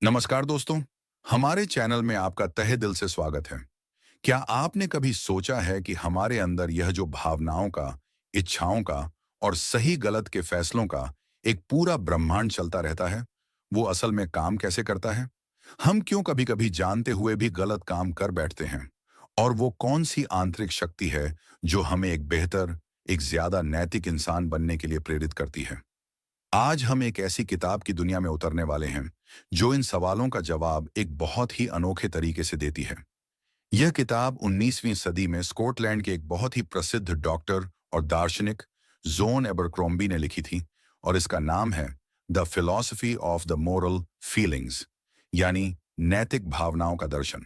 नमस्कार दोस्तों, हमारे चैनल में आपका तहे दिल से स्वागत है। क्या आपने कभी सोचा है कि हमारे अंदर यह जो भावनाओं का, इच्छाओं का और सही गलत के फैसलों का एक पूरा ब्रह्मांड चलता रहता है, वो असल में काम कैसे करता है? हम क्यों कभी-कभी जानते हुए भी गलत काम कर बैठते हैं? और वो कौन सी आंतरिक शक्ति है जो हमें एक बेहतर, एक ज्यादा नैतिक इंसान बनने के लिए प्रेरित करती है? आज हम एक ऐसी किताब की दुनिया में उतरने वाले हैं जो इन सवालों का जवाब एक बहुत ही अनोखे तरीके से देती है। यह किताब 19वीं सदी में स्कॉटलैंड के एक बहुत ही प्रसिद्ध डॉक्टर और दार्शनिक जोन एबरक्रॉम्बी ने लिखी थी और इसका नाम है the philosophy of the moral feelings, यानी नैतिक भावनाओं का दर्शन।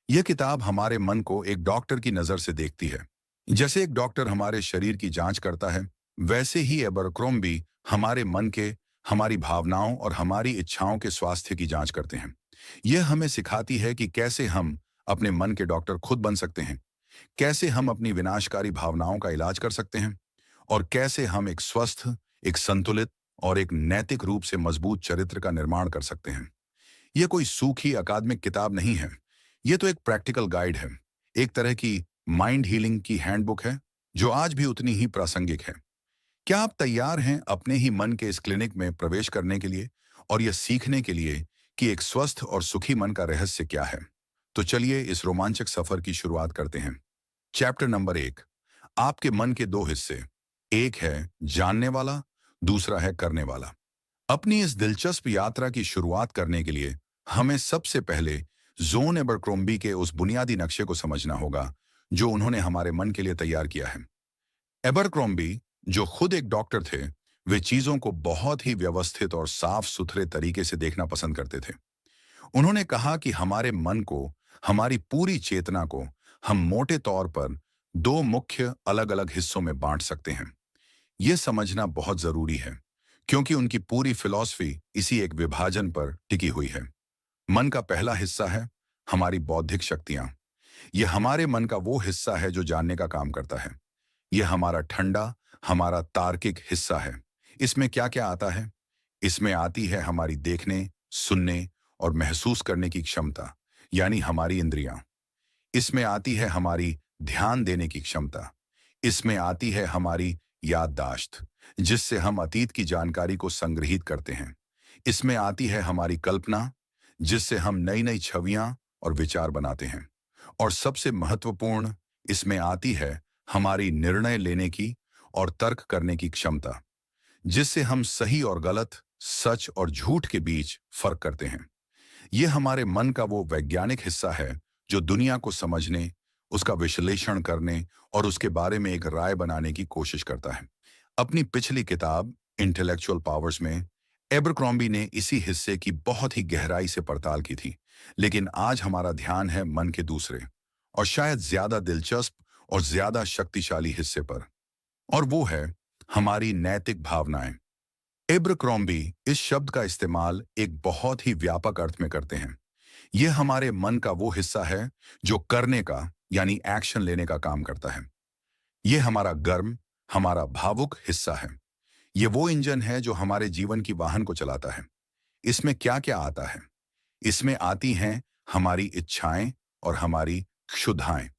यह किताब हमारे मन को एक डॉक्टर की नजर से देखती है। जैसे एक डॉक्टर हमारे शरीर की जांच करता है, वैसे ही एबरक्रोम्बी हमारे मन के, हमारी भावनाओं और हमारी इच्छाओं के स्वास्थ्य की जांच करते हैं। यह हमें सिखाती है कि कैसे हम अपने मन के डॉक्टर खुद बन सकते हैं, कैसे हम अपनी विनाशकारी भावनाओं का इलाज कर सकते हैं और कैसे हम एक स्वस्थ, एक संतुलित और एक नैतिक रूप से मजबूत चरित्र का निर्माण कर सकते हैं। यह कोई सूखी अकादमिक किताब नहीं है। यह तो एक प्रैक्टिकल गाइड है, एक तरह की माइंड हीलिंग की हैंडबुक है जो आज भी उतनी ही प्रासंगिक है। क्या आप तैयार हैं अपने ही मन के इस क्लिनिक में प्रवेश करने के लिए और यह सीखने के लिए कि एक स्वस्थ और सुखी मन का रहस्य क्या है? तो चलिए इस रोमांचक सफर की शुरुआत करते हैं। Chapter number 1। आपके मन के दो हिस्से। एक है जानने वाला, दूसरा है करने वाला। अपनी इस दिलचस्प यात्रा की शुरुआत करने के लिए हमें सबसे पहले जोन एबरक्रोम्बी के उस बुनियादी नक्शे को समझना होगा जो उन्होंने हमारे मन के लिए तैयार किया है। एबरक्रोम्बी, जो खुद एक डॉक्टर थे, वे चीजों को बहुत ही व्यवस्थित और साफ सुथरे तरीके से देखना पसंद करते थे। उन्होंने कहा कि हमारे मन को, हमारी पूरी चेतना को हम मोटे तौर पर दो मुख्य अलग अलग हिस्सों में बांट सकते हैं। यह समझना बहुत जरूरी है क्योंकि उनकी पूरी फिलॉसफी इसी एक विभाजन पर टिकी हुई है। मन का पहला हिस्सा है हमारी बौद्धिक शक्तियां। यह हमारे मन का वो हिस्सा है जो जानने का काम करता है। यह हमारा ठंडा, हमारा तार्किक हिस्सा है। इसमें क्या क्या आता है? इसमें आती है हमारी देखने, सुनने और महसूस करने की क्षमता, यानी हमारी इंद्रियां। इसमें आती है हमारी ध्यान देने की क्षमता। इसमें आती है हमारी याददाश्त, जिससे हम अतीत की जानकारी को संग्रहित करते हैं। इसमें आती है हमारी कल्पना, जिससे हम नई नई छवियां और विचार बनाते हैं। और सबसे महत्वपूर्ण, इसमें आती है हमारी निर्णय लेने की और तर्क करने की क्षमता, जिससे हम सही और गलत, सच और झूठ के बीच फर्क करते हैं। यह हमारे मन का वो वैज्ञानिक हिस्सा है जो दुनिया को समझने, उसका विश्लेषण करने और उसके बारे में एक राय बनाने की कोशिश करता है। अपनी पिछली किताब इंटेलेक्चुअल पावर्स में एबरक्रॉम्बी ने इसी हिस्से की बहुत ही गहराई से पड़ताल की थी, लेकिन आज हमारा ध्यान है मन के दूसरे और शायद ज्यादा दिलचस्प और ज्यादा शक्तिशाली हिस्से पर, और वो है हमारी नैतिक भावनाएं। एब्रक्रॉम्बी इस शब्द का इस्तेमाल एक बहुत ही व्यापक अर्थ में करते हैं। यह हमारे मन का वो हिस्सा है जो करने का, यानी एक्शन लेने का काम करता है। यह हमारा गर्म, हमारा भावुक हिस्सा है। यह वो इंजन है जो हमारे जीवन की वाहन को चलाता है। इसमें क्या क्या आता है? इसमें आती हैं हमारी इच्छाएं और हमारी क्षुधाएं,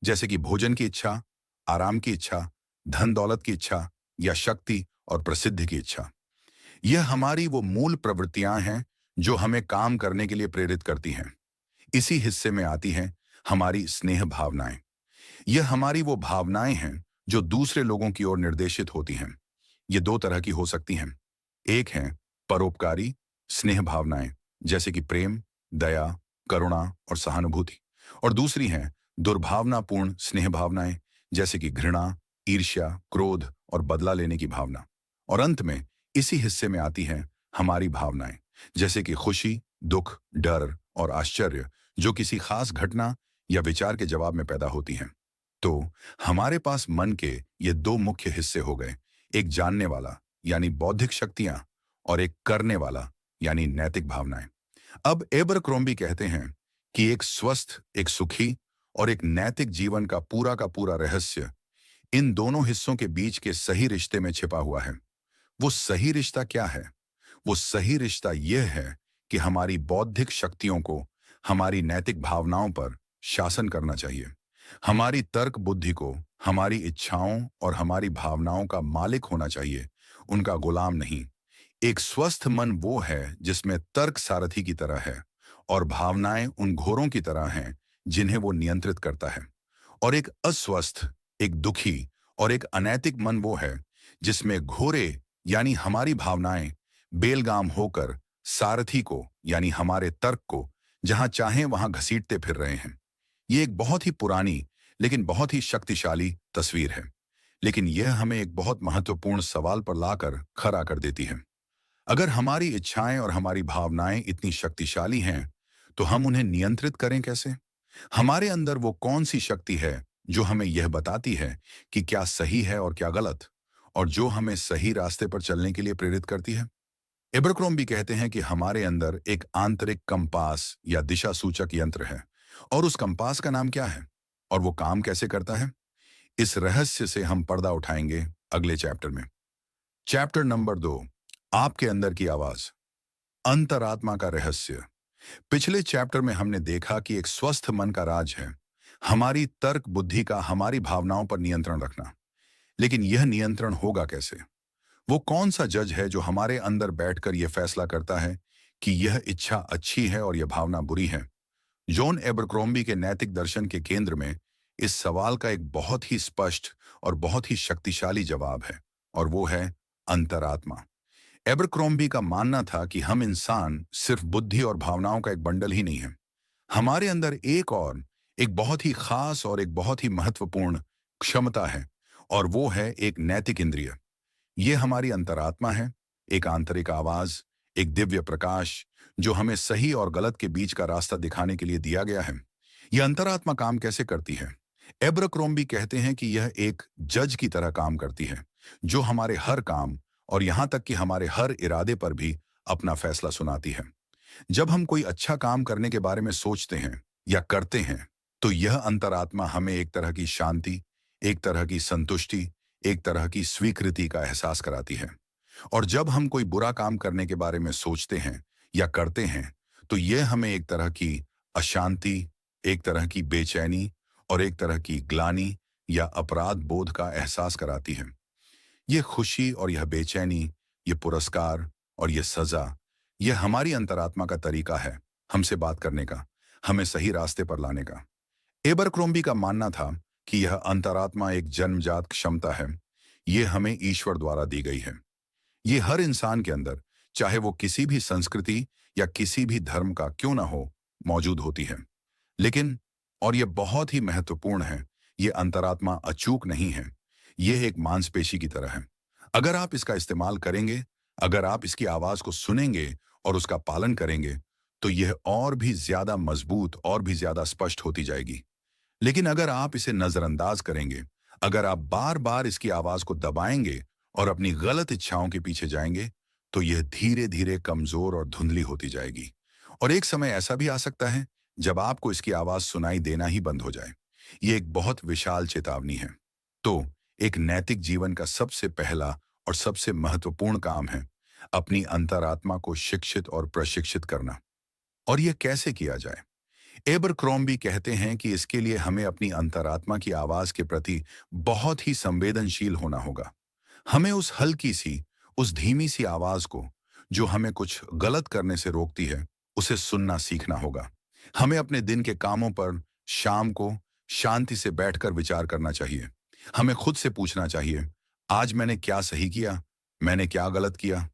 जैसे कि भोजन की इच्छा, आराम की इच्छा, धन दौलत की इच्छा या शक्ति और प्रसिद्धि की इच्छा। यह हमारी वो मूल प्रवृत्तियां हैं जो हमें काम करने के लिए प्रेरित करती हैं। इसी हिस्से में आती हैं हमारी स्नेह भावनाएं। यह हमारी वो भावनाएं हैं जो दूसरे लोगों की ओर निर्देशित होती हैं। ये दो तरह की हो सकती हैं। एक है परोपकारी स्नेह भावनाएं, जैसे कि प्रेम, दया, करुणा और सहानुभूति। और दूसरी हैं दुर्भावनापूर्ण स्नेह भावनाएं, जैसे कि घृणा, ईर्ष्या, क्रोध और बदला लेने की भावना। और अंत में इसी हिस्से में आती हैं हमारी भावनाएं, जैसे कि खुशी, दुख, डर और आश्चर्य, जो किसी खास घटना या विचार के जवाब में पैदा होती हैं। तो हमारे पास मन के ये दो मुख्य हिस्से हो गए, एक जानने वाला यानी बौद्धिक शक्तियां और एक करने वाला यानी नैतिक भावनाएं। अब एबरक्रोम्बी कहते हैं कि एक स्वस्थ, एक सुखी और एक नैतिक जीवन का पूरा रहस्य इन दोनों हिस्सों के बीच के सही रिश्ते में छिपा हुआ है। वो सही रिश्ता क्या है? वो सही रिश्ता यह है कि हमारी बौद्धिक शक्तियों को हमारी नैतिक भावनाओं पर शासन करना चाहिए। हमारी तर्क बुद्धि को हमारी इच्छाओं और हमारी भावनाओं का मालिक होना चाहिए, उनका गुलाम नहीं। एक स्वस्थ मन वो है जिसमें तर्क सारथी की तरह है और भावनाएं उन घोड़ों की तरह हैं जिन्हें वो नियंत्रित करता है। और एक अस्वस्थ, एक दुखी और एक अनैतिक मन वो है जिसमें घोड़े यानी हमारी भावनाएं बेलगाम होकर सारथी को यानी हमारे तर्क को जहां चाहें वहां घसीटते फिर रहे हैं। ये एक बहुत ही पुरानी लेकिन बहुत ही शक्तिशाली तस्वीर है, लेकिन यह हमें एक बहुत महत्वपूर्ण सवाल पर लाकर खड़ा कर देती है। अगर हमारी इच्छाएं और हमारी भावनाएं इतनी शक्तिशाली हैं, तो हम उन्हें नियंत्रित करें कैसे? हमारे अंदर वो कौन सी शक्ति है जो हमें यह बताती है कि क्या सही है और क्या गलत, और जो हमें सही रास्ते पर चलने के लिए प्रेरित करती है? एबरक्रोम्बी कहते हैं कि हमारे अंदर एक आंतरिक कंपास या दिशा सूचक यंत्र है, और उस कंपास का नाम क्या है और वो काम कैसे करता है? इस रहस्य से हम पर्दा उठाएंगे अगले चैप्टर में। चैप्टर नंबर 2, आपके अंदर की आवाज, अंतरात्मा का रहस्य। पिछले चैप्टर में हमने देखा कि एक स्वस्थ मन का राज है हमारी तर्क बुद्धि का हमारी भावनाओं पर नियंत्रण रखना। लेकिन यह नियंत्रण होगा कैसे? वो कौन सा जज है जो हमारे अंदर बैठकर यह फैसला करता है कि यह इच्छा अच्छी है और यह भावना बुरी है? जॉन एबरक्रोम्बी के नैतिक दर्शन के केंद्र में इस सवाल का एक बहुत ही स्पष्ट और बहुत ही शक्तिशाली जवाब है, और वो है अंतरात्मा। एबरक्रोम्बी का मानना था कि हम इंसान सिर्फ बुद्धि और भावनाओं का एक बंडल ही नहीं है। हमारे अंदर एक बहुत ही खास और एक बहुत ही महत्वपूर्ण क्षमता है, और वो है एक नैतिक इंद्रिय। ये हमारी अंतरात्मा है, एक आंतरिक आवाज, एक दिव्य प्रकाश जो हमें सही और गलत के बीच का रास्ता दिखाने के लिए दिया गया है। यह अंतरात्मा काम कैसे करती है? एबरक्रोम्बी कहते हैं कि यह एक जज की तरह काम करती है, जो हमारे हर काम और यहां तक कि हमारे हर इरादे पर भी अपना फैसला सुनाती है। जब हम कोई अच्छा काम करने के बारे में सोचते हैं या करते हैं, तो यह अंतरात्मा हमें एक तरह की शांति, एक तरह की संतुष्टि, एक तरह की स्वीकृति का एहसास कराती है। और जब हम कोई बुरा काम करने के बारे में सोचते हैं या करते हैं, तो यह हमें एक तरह की अशांति, एक तरह की बेचैनी और एक तरह की ग्लानि या अपराध बोध का एहसास कराती है। यह खुशी और यह बेचैनी, यह पुरस्कार और यह सजा, यह हमारी अंतरात्मा का तरीका है हमसे बात करने का, हमें सही रास्ते पर लाने का। एबरक्रोम्बी का मानना था कि यह अंतरात्मा एक जन्मजात क्षमता है, यह हमें ईश्वर द्वारा दी गई है। ये हर इंसान के अंदर, चाहे वो किसी भी संस्कृति या किसी भी धर्म का क्यों ना हो, मौजूद होती है। लेकिन, और यह बहुत ही महत्वपूर्ण है, ये अंतरात्मा अचूक नहीं है। यह एक मांसपेशी की तरह है। अगर आप इसका इस्तेमाल करेंगे, अगर आप इसकी आवाज को सुनेंगे और उसका पालन करेंगे, तो यह और भी ज्यादा मजबूत और भी ज्यादा स्पष्ट होती जाएगी। लेकिन अगर आप इसे नजरअंदाज करेंगे, अगर आप बार बार इसकी आवाज को दबाएंगे और अपनी गलत इच्छाओं के पीछे जाएंगे, तो यह धीरे धीरे कमजोर और धुंधली होती जाएगी। और एक समय ऐसा भी आ सकता है जब आपको इसकी आवाज सुनाई देना ही बंद हो जाए। यह एक बहुत विशाल चेतावनी है। तो एक नैतिक जीवन का सबसे पहला और सबसे महत्वपूर्ण काम है अपनी अंतरात्मा को शिक्षित और प्रशिक्षित करना। और यह कैसे किया जाए? एबरक्रोम्बी कहते हैं कि इसके लिए हमें अपनी अंतरात्मा की आवाज के प्रति बहुत ही संवेदनशील होना होगा। हमें उस हल्की सी, उस धीमी सी आवाज को, जो हमें कुछ गलत करने से रोकती है, उसे सुनना सीखना होगा। हमें अपने दिन के कामों पर शाम को शांति से बैठकर विचार करना चाहिए। हमें खुद से पूछना चाहिए, आज मैंने क्या सही किया, मैंने क्या गलत किया?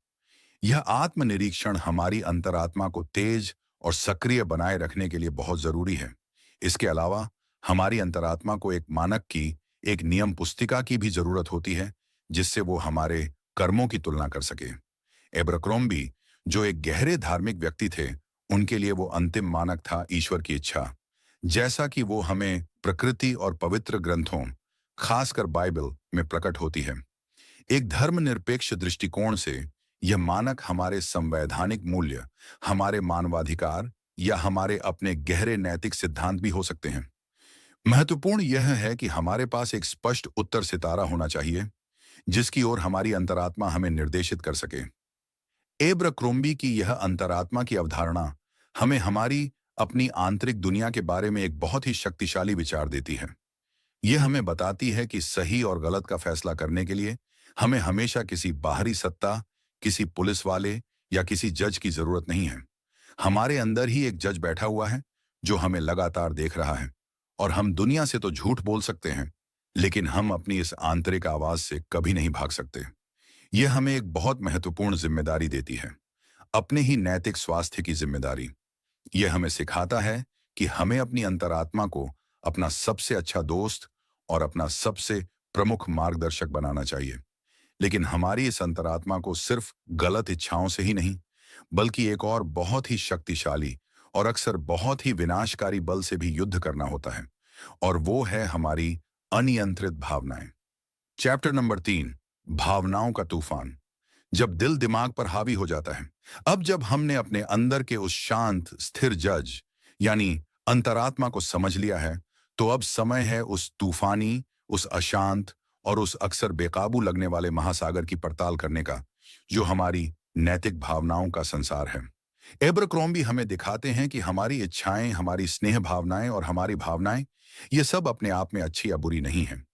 यह आत्मनिरीक्षण हमारी अंतरात्मा को तेज और सक्रिय बनाए रखने के लिए बहुत जरूरी है। इसके अलावा हमारी अंतरात्मा को एक मानक की, एक नियम पुस्तिका की भी जरूरत होती है, जिससे वो हमारे कर्मों की तुलना कर सके। एबरक्रोम्बी, जो एक गहरे धार्मिक व्यक्ति थे, उनके लिए वो अंतिम मानक था ईश्वर की इच्छा, जैसा कि वो हमें प्रकृति और पवित्र ग्रंथों, खासकर बाइबल में प्रकट होती है। एक धर्मनिरपेक्ष दृष्टिकोण से यह मानक हमारे संवैधानिक मूल्य, हमारे मानवाधिकार या हमारे अपने गहरे नैतिक सिद्धांत भी हो सकते हैं। महत्वपूर्ण यह है कि हमारे पास एक स्पष्ट उत्तर सितारा होना चाहिए, जिसकी ओर हमारी अंतरात्मा हमें निर्देशित कर सके। एब्रक्रोम्बी की यह अंतरात्मा की अवधारणा हमें हमारी अपनी आंतरिक दुनिया के बारे में एक बहुत ही शक्तिशाली विचार देती है। यह हमें बताती है कि सही और गलत का फैसला करने के लिए हमें हमेशा किसी बाहरी सत्ता, किसी पुलिस वाले या किसी जज की जरूरत नहीं है। हमारे अंदर ही एक जज बैठा हुआ है जो हमें लगातार देख रहा है। और हम दुनिया से तो झूठ बोल सकते हैं, लेकिन हम अपनी इस आंतरिक आवाज से कभी नहीं भाग सकते। यह हमें एक बहुत महत्वपूर्ण जिम्मेदारी देती है, अपने ही नैतिक स्वास्थ्य की जिम्मेदारी। यह हमें सिखाता है कि हमें अपनी अंतरात्मा को अपना सबसे अच्छा दोस्त और अपना सबसे प्रमुख मार्गदर्शक बनाना चाहिए। लेकिन हमारी इस अंतरात्मा को सिर्फ गलत इच्छाओं से ही नहीं, बल्कि एक और बहुत ही शक्तिशाली और अक्सर बहुत ही विनाशकारी बल से भी युद्ध करना होता है, और वो है हमारी अनियंत्रित भावनाएं। चैप्टर नंबर 3, भावनाओं का तूफान। जब दिल दिमाग पर हावी हो जाता है। अब जब हमने अपने अंदर के उस शांत स्थिर जज यानी अंतरात्मा को समझ लिया है, तो अब समय है उस तूफानी, उस अशांत और उस अक्सर बेकाबू लगने वाले महासागर की पड़ताल करने का, जो हमारी नैतिक भावनाओं का संसार है। एब्रक्रोम्बी हमें दिखाते हैं कि हमारी इच्छाएं, हमारी स्नेह भावनाएं और हमारी भावनाएं, ये सब अपने आप में अच्छी या बुरी नहीं हैं।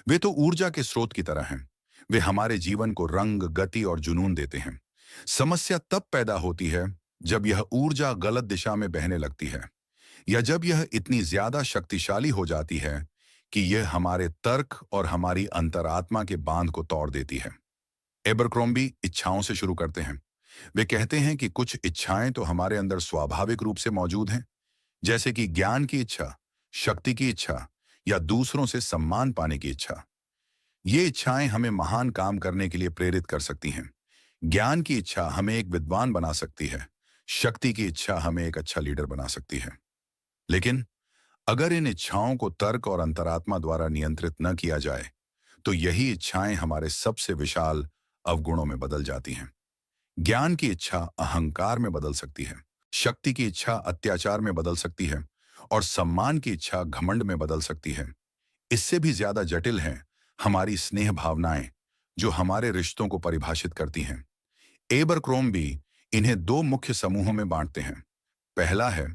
वे तो ऊर्जा के स्रोत की तरह हैं। वे हमारे जीवन को रंग, गति और जुनून देते हैं। समस्या तब पैदा होती है जब यह ऊर्जा गलत दिशा में बहने लगती है, या जब यह इतनी ज्यादा शक्तिशाली हो जाती है कि यह हमारे तर्क और हमारी अंतरात्मा के बांध को तोड़ देती है। एबरक्रोम्बी इच्छाओं से शुरू करते हैं। वे कहते हैं कि कुछ इच्छाएं तो हमारे अंदर स्वाभाविक रूप से मौजूद हैं, जैसे कि ज्ञान की इच्छा, शक्ति की इच्छा या दूसरों से सम्मान पाने की इच्छा। ये इच्छाएं हमें महान काम करने के लिए प्रेरित कर सकती हैं। ज्ञान की इच्छा हमें एक विद्वान बना सकती है। शक्ति की इच्छा हमें एक अच्छा लीडर बना सकती है। लेकिन अगर इन इच्छाओं को तर्क और अंतरात्मा द्वारा नियंत्रित न किया जाए, तो यही इच्छाएं हमारे सबसे विशाल अवगुणों में बदल जाती हैं। ज्ञान की इच्छा अहंकार में बदल सकती है, शक्ति की इच्छा अत्याचार में बदल सकती है, और सम्मान की इच्छा घमंड में बदल सकती है। इससे भी ज्यादा जटिल हैं हमारी स्नेह भावनाएं, जो हमारे रिश्तों को परिभाषित करती हैं। एबरक्रोम्बी इन्हें दो मुख्य समूहों में बांटते हैं। पहला है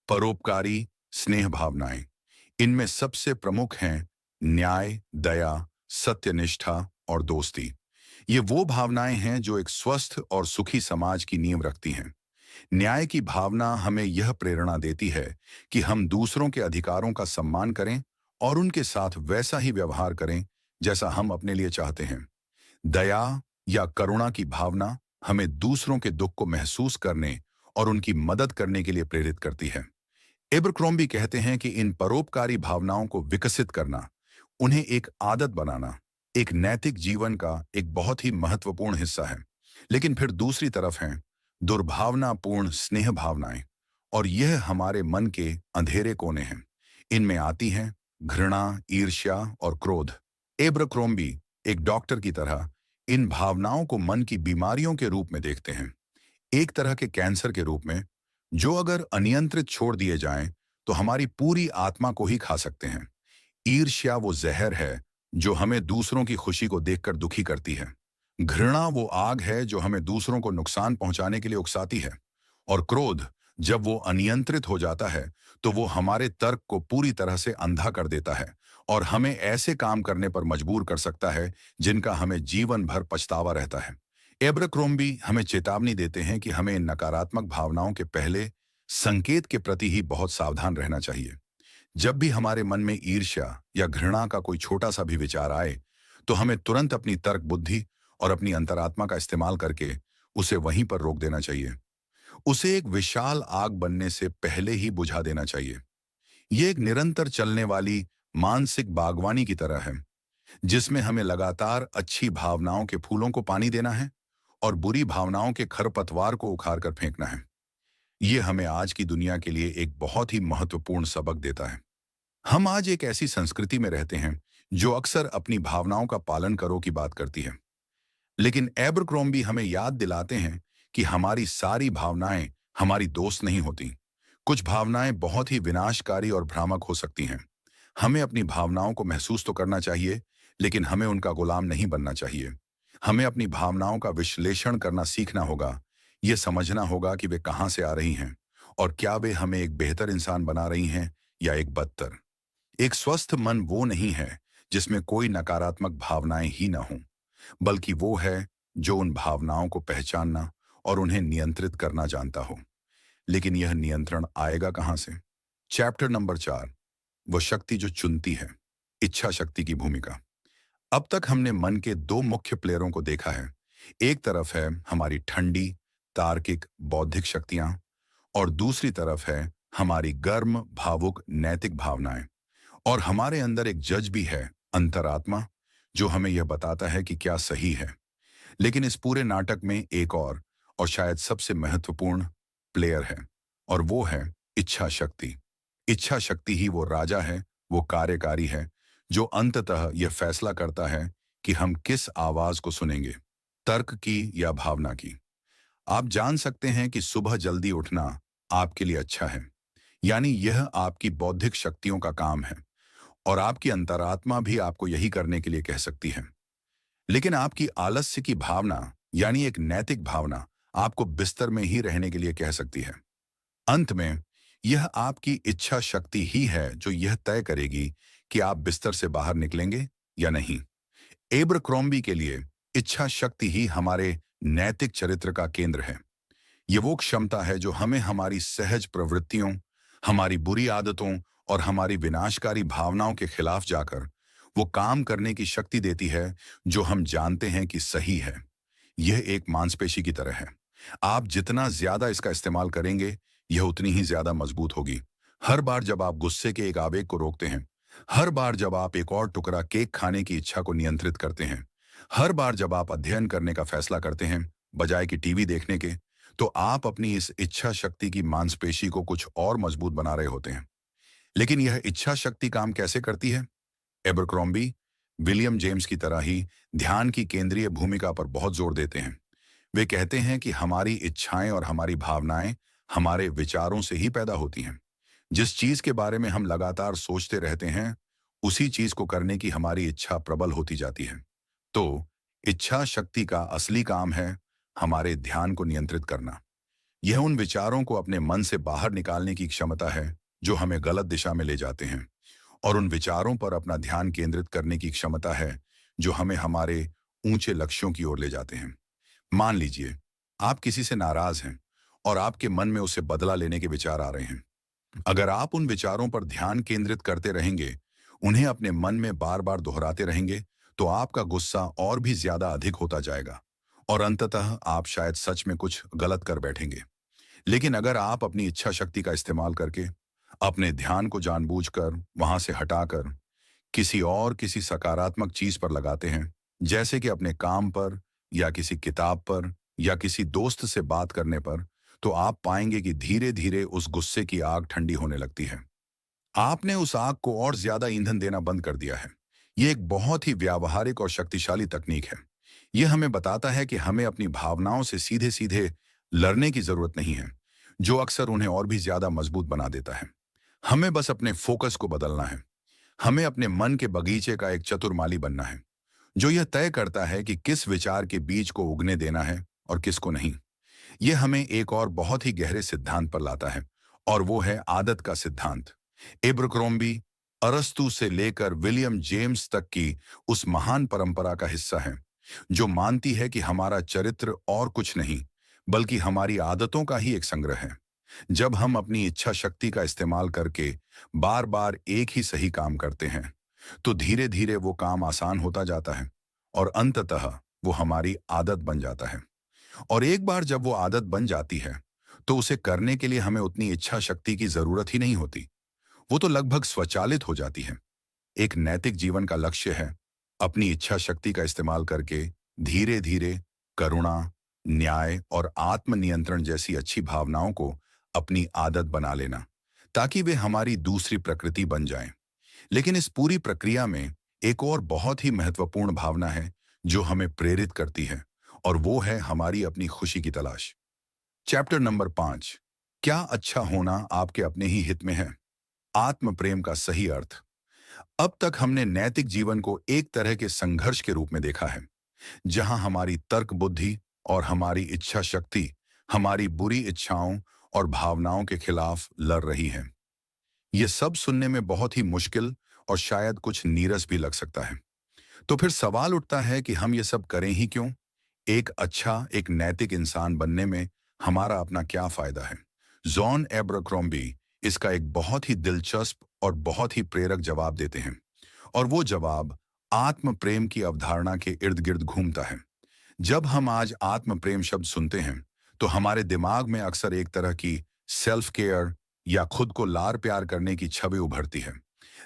परोपकारी स्नेह भावनाएं। इनमें सबसे प्रमुख हैं न्याय, दया, सत्यनिष्ठा और दोस्ती। ये वो भावनाएं हैं जो एक स्वस्थ और सुखी समाज की नींव रखती हैं। न्याय की भावना हमें यह प्रेरणा देती है कि हम दूसरों के अधिकारों का सम्मान करें और उनके साथ वैसा ही व्यवहार करें जैसा हम अपने लिए चाहते हैं। दया या करुणा की भावना हमें दूसरों के दुख को महसूस करने और उनकी मदद करने के लिए प्रेरित करती है। एबरक्रोम्बी कहते हैं कि इन परोपकारी भावनाओं को विकसित करना, उन्हें एक आदत बनाना, एक नैतिक जीवन का एक बहुत ही महत्वपूर्ण हिस्सा है। लेकिन फिर दूसरी तरफ हैं दुर्भावनापूर्ण स्नेह भावनाएं, और यह हमारे मन के अंधेरे कोने हैं। इनमें आती हैं घृणा, ईर्ष्या और क्रोध। एब्रक्रोम्बी एक डॉक्टर की तरह इन भावनाओं को मन की बीमारियों के रूप में देखते हैं, एक तरह के कैंसर के रूप में, जो अगर अनियंत्रित छोड़ दिए जाएं तो हमारी पूरी आत्मा को ही खा सकते हैं। ईर्ष्या वो जहर है जो हमें दूसरों की खुशी को देखकर दुखी करती है। घृणा वो आग है जो हमें दूसरों को नुकसान पहुंचाने के लिए उकसाती है। और क्रोध, जब वो अनियंत्रित हो जाता है, तो वो हमारे तर्क को पूरी तरह से अंधा कर देता है और हमें ऐसे काम करने पर मजबूर कर सकता है जिनका हमें जीवन भर पछतावा रहता है। एब्रक्रोम्बी हमें चेतावनी देते हैं कि हमें इन नकारात्मक भावनाओं के पहले संकेत के प्रति ही बहुत सावधान रहना चाहिए। जब भी हमारे मन में ईर्ष्या या घृणा का कोई छोटा सा भी विचार आए, तो हमें तुरंत अपनी तर्क बुद्धि और अपनी अंतरात्मा का इस्तेमाल करके उसे वहीं पर रोक देना चाहिए। उसे एक विशाल आग बनने से पहले ही बुझा देना चाहिए। यह एक निरंतर चलने वाली मानसिक बागवानी की तरह है, जिसमें हमें लगातार अच्छी भावनाओं के फूलों को पानी देना है और बुरी भावनाओं के खरपतवार को उखाड़ कर फेंकना है। यह हमें आज की दुनिया के लिए एक बहुत ही महत्वपूर्ण सबक देता है। हम आज एक ऐसी संस्कृति में रहते हैं जो अक्सर अपनी भावनाओं का पालन करो की बात करती है। लेकिन एब्रक्रोम्बी हमें याद दिलाते हैं कि हमारी सारी भावनाएं हमारी दोस्त नहीं होती। कुछ भावनाएं बहुत ही विनाशकारी और भ्रामक हो सकती हैं। हमें अपनी भावनाओं को महसूस तो करना चाहिए, लेकिन हमें उनका गुलाम नहीं बनना चाहिए। हमें अपनी भावनाओं का विश्लेषण करना सीखना होगा, ये समझना होगा कि वे कहाँ से आ रही हैं और क्या वे हमें एक बेहतर इंसान बना रही हैं या एक बदतर। एक स्वस्थ मन वो नहीं है जिसमें कोई नकारात्मक भावनाएं ही ना हों, बल्कि वो है जो उन भावनाओं को पहचानना और उन्हें नियंत्रित करना जानता हो। लेकिन यह नियंत्रण आएगा कहाँ से? चैप्टर नंबर 4, वो शक्ति जो चुनती है, इच्छा शक्ति की भूमिका। अब तक हमने मन के दो मुख्य प्लेयरों को देखा है। एक तरफ है हमारी ठंडी, तार्किक, बौद्धिक शक्तियां और दूसरी तरफ है हमारी गर्म, भावुक, नैतिक भावनाएं। और हमारे अंदर एक जज भी है, अंतरात्मा, जो हमें यह बताता है कि क्या सही है। लेकिन इस पूरे नाटक में एक और शायद सबसे महत्वपूर्ण प्लेयर है, और वो है इच्छा शक्ति। इच्छा शक्ति ही वो राजा है, वो कार्यकारी है, जो अंततः यह फैसला करता है कि हम किस आवाज को सुनेंगे, तर्क की या भावना की। आप जान सकते हैं कि सुबह जल्दी उठना आपके लिए अच्छा है, यानी यह आपकी बौद्धिक शक्तियों का काम है, और आपकी अंतरात्मा भी आपको यही करने के लिए कह सकती है। लेकिन आपकी आलस्य की भावना, यानी एक नैतिक भावना, आपको बिस्तर में ही रहने के लिए कह सकती है। अंत में यह आपकी इच्छा शक्ति ही है जो यह तय करेगी कि आप बिस्तर से बाहर निकलेंगे या नहीं। एब्रक्रॉम्बी के लिए इच्छा शक्ति ही हमारे नैतिक चरित्र का केंद्र है। ये वो क्षमता है जो हमें हमारी सहज प्रवृत्तियों, हमारी बुरी आदतों और हमारी विनाशकारी भावनाओं के खिलाफ जाकर वो काम करने की शक्ति देती है जो हम जानते हैं कि सही है। यह एक मांसपेशी की तरह है। आप जितना ज्यादा इसका इस्तेमाल करेंगे, यह उतनी ही ज्यादा मजबूत होगी। हर बार जब आप गुस्से के एक आवेग को रोकते हैं, हर बार जब आप एक और टुकड़ा केक खाने की इच्छा को नियंत्रित करते हैं, हर बार जब आप अध्ययन करने का फैसला करते हैं बजाय कि टीवी देखने के, तो आप अपनी इस इच्छा शक्ति की मांसपेशी को कुछ और मजबूत बना रहे होते हैं। लेकिन यह इच्छा शक्ति काम कैसे करती है? एबरक्रॉम्बी विलियम जेम्स की तरह ही ध्यान की केंद्रीय भूमिका पर बहुत जोर देते हैं। वे कहते हैं कि हमारी इच्छाएं और हमारी भावनाएं हमारे विचारों से ही पैदा होती हैं। जिस चीज के बारे में हम लगातार सोचते रहते हैं, उसी चीज को करने की हमारी इच्छा प्रबल होती जाती है। तो इच्छा शक्ति का असली काम है हमारे ध्यान को नियंत्रित करना। यह उन विचारों को अपने मन से बाहर निकालने की क्षमता है जो हमें गलत दिशा में ले जाते हैं, और उन विचारों पर अपना ध्यान केंद्रित करने की क्षमता है जो हमें हमारे ऊंचे लक्ष्यों की ओर ले जाते हैं। मान लीजिए आप किसी से नाराज हैं और आपके मन में उसे बदला लेने के विचार आ रहे हैं। अगर आप उन विचारों पर ध्यान केंद्रित करते रहेंगे, उन्हें अपने मन में बार बार दोहराते रहेंगे, तो आपका गुस्सा और भी ज्यादा अधिक होता जाएगा और अंततः आप शायद सच में कुछ गलत कर बैठेंगे। लेकिन अगर आप अपनी इच्छा शक्ति का इस्तेमाल करके अपने ध्यान को जानबूझकर वहां से हटाकर किसी सकारात्मक चीज पर लगाते हैं, जैसे कि अपने काम पर या किसी किताब पर या किसी दोस्त से बात करने पर, तो आप पाएंगे कि धीरे धीरे उस गुस्से की आग ठंडी होने लगती है। आपने उस आग को और ज्यादा ईंधन देना बंद कर दिया है। यह एक बहुत ही व्यावहारिक और शक्तिशाली तकनीक है। यह हमें बताता है कि हमें अपनी भावनाओं से सीधे सीधे लड़ने की जरूरत नहीं है, जो अक्सर उन्हें और भी ज्यादा मजबूत बना देता है। हमें बस अपने फोकस को बदलना है। हमें अपने मन के बगीचे का एक चतुर माली बनना है, जो यह तय करता है कि किस विचार के बीज को उगने देना है और किसको नहीं। यह हमें एक और बहुत ही गहरे सिद्धांत पर लाता है, और वो है आदत का सिद्धांत। एब्रक्रॉम्बी अरस्तु से लेकर विलियम जेम्स तक की उस महान परंपरा का हिस्सा है जो मानती है कि हमारा चरित्र और कुछ नहीं बल्कि हमारी आदतों का ही एक संग्रह है। जब हम अपनी इच्छा शक्ति का इस्तेमाल करके बार बार एक ही सही काम करते हैं, तो धीरे धीरे वो काम आसान होता जाता है और अंततः वो हमारी आदत बन जाता है। और एक बार जब वो आदत बन जाती है, तो उसे करने के लिए हमें उतनी इच्छा शक्ति की जरूरत ही नहीं होती। वो तो लगभग स्वचालित हो जाती है। एक नैतिक जीवन का लक्ष्य है अपनी इच्छा शक्ति का इस्तेमाल करके धीरे धीरे करुणा, न्याय और आत्मनियंत्रण जैसी अच्छी भावनाओं को अपनी आदत बना लेना, ताकि वे हमारी दूसरी प्रकृति बन जाएं। लेकिन इस पूरी प्रक्रिया में एक और बहुत ही महत्वपूर्ण भावना है जो हमें प्रेरित करती है, और वो है हमारी अपनी खुशी की तलाश। चैप्टर नंबर 5, क्या अच्छा होना आपके अपने ही हित में है? आत्म प्रेम का सही अर्थ। अब तक हमने नैतिक जीवन को एक तरह के संघर्ष के रूप में देखा है, जहां हमारी तर्क बुद्धि और हमारी इच्छा शक्ति हमारी बुरी इच्छाओं और भावनाओं के खिलाफ लड़ रही है। ये सब सुनने में बहुत ही मुश्किल और शायद कुछ नीरस भी लग सकता है। तो फिर सवाल उठता है कि हम ये सब करें ही क्यों? एक नैतिक इंसान बनने में हमारा अपना क्या फायदा है? जॉन एब्राक्रॉम्बी इसका एक बहुत ही दिलचस्प और बहुत ही प्रेरक जवाब देते हैं। और वो जवाब आत्म प्रेम की अवधारणा के इर्द गिर्द घूमता है। जब हम आज आत्म प्रेम शब्द सुनते हैं, तो हमारे दिमाग में अक्सर एक तरह की सेल्फ केयर या खुद को लार प्यार करने की छवि उभरती है।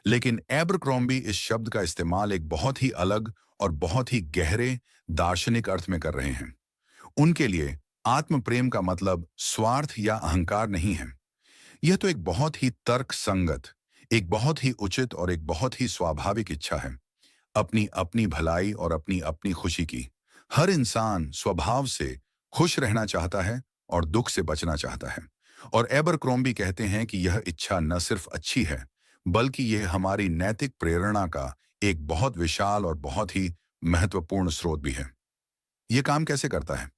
लेकिन एब्राक्रॉम्बी इस शब्द का इस्तेमाल एक बहुत ही अलग और बहुत ही गहरे दार्शनिक अर्थ में कर रहे हैं। उनके लिए आत्म प्रेम का मतलब स्वार्थ या अहंकार नहीं है। यह तो एक बहुत ही तर्क संगत, एक बहुत ही उचित और एक बहुत ही स्वाभाविक इच्छा है, अपनी अपनी भलाई और अपनी अपनी खुशी की। हर इंसान स्वभाव से खुश रहना चाहता है और दुख से बचना चाहता है। और एबरक्रोम्बी कहते हैं कि यह इच्छा न सिर्फ अच्छी है, बल्कि यह हमारी नैतिक प्रेरणा का एक बहुत विशाल और बहुत ही महत्वपूर्ण स्रोत भी है। यह काम कैसे करता है?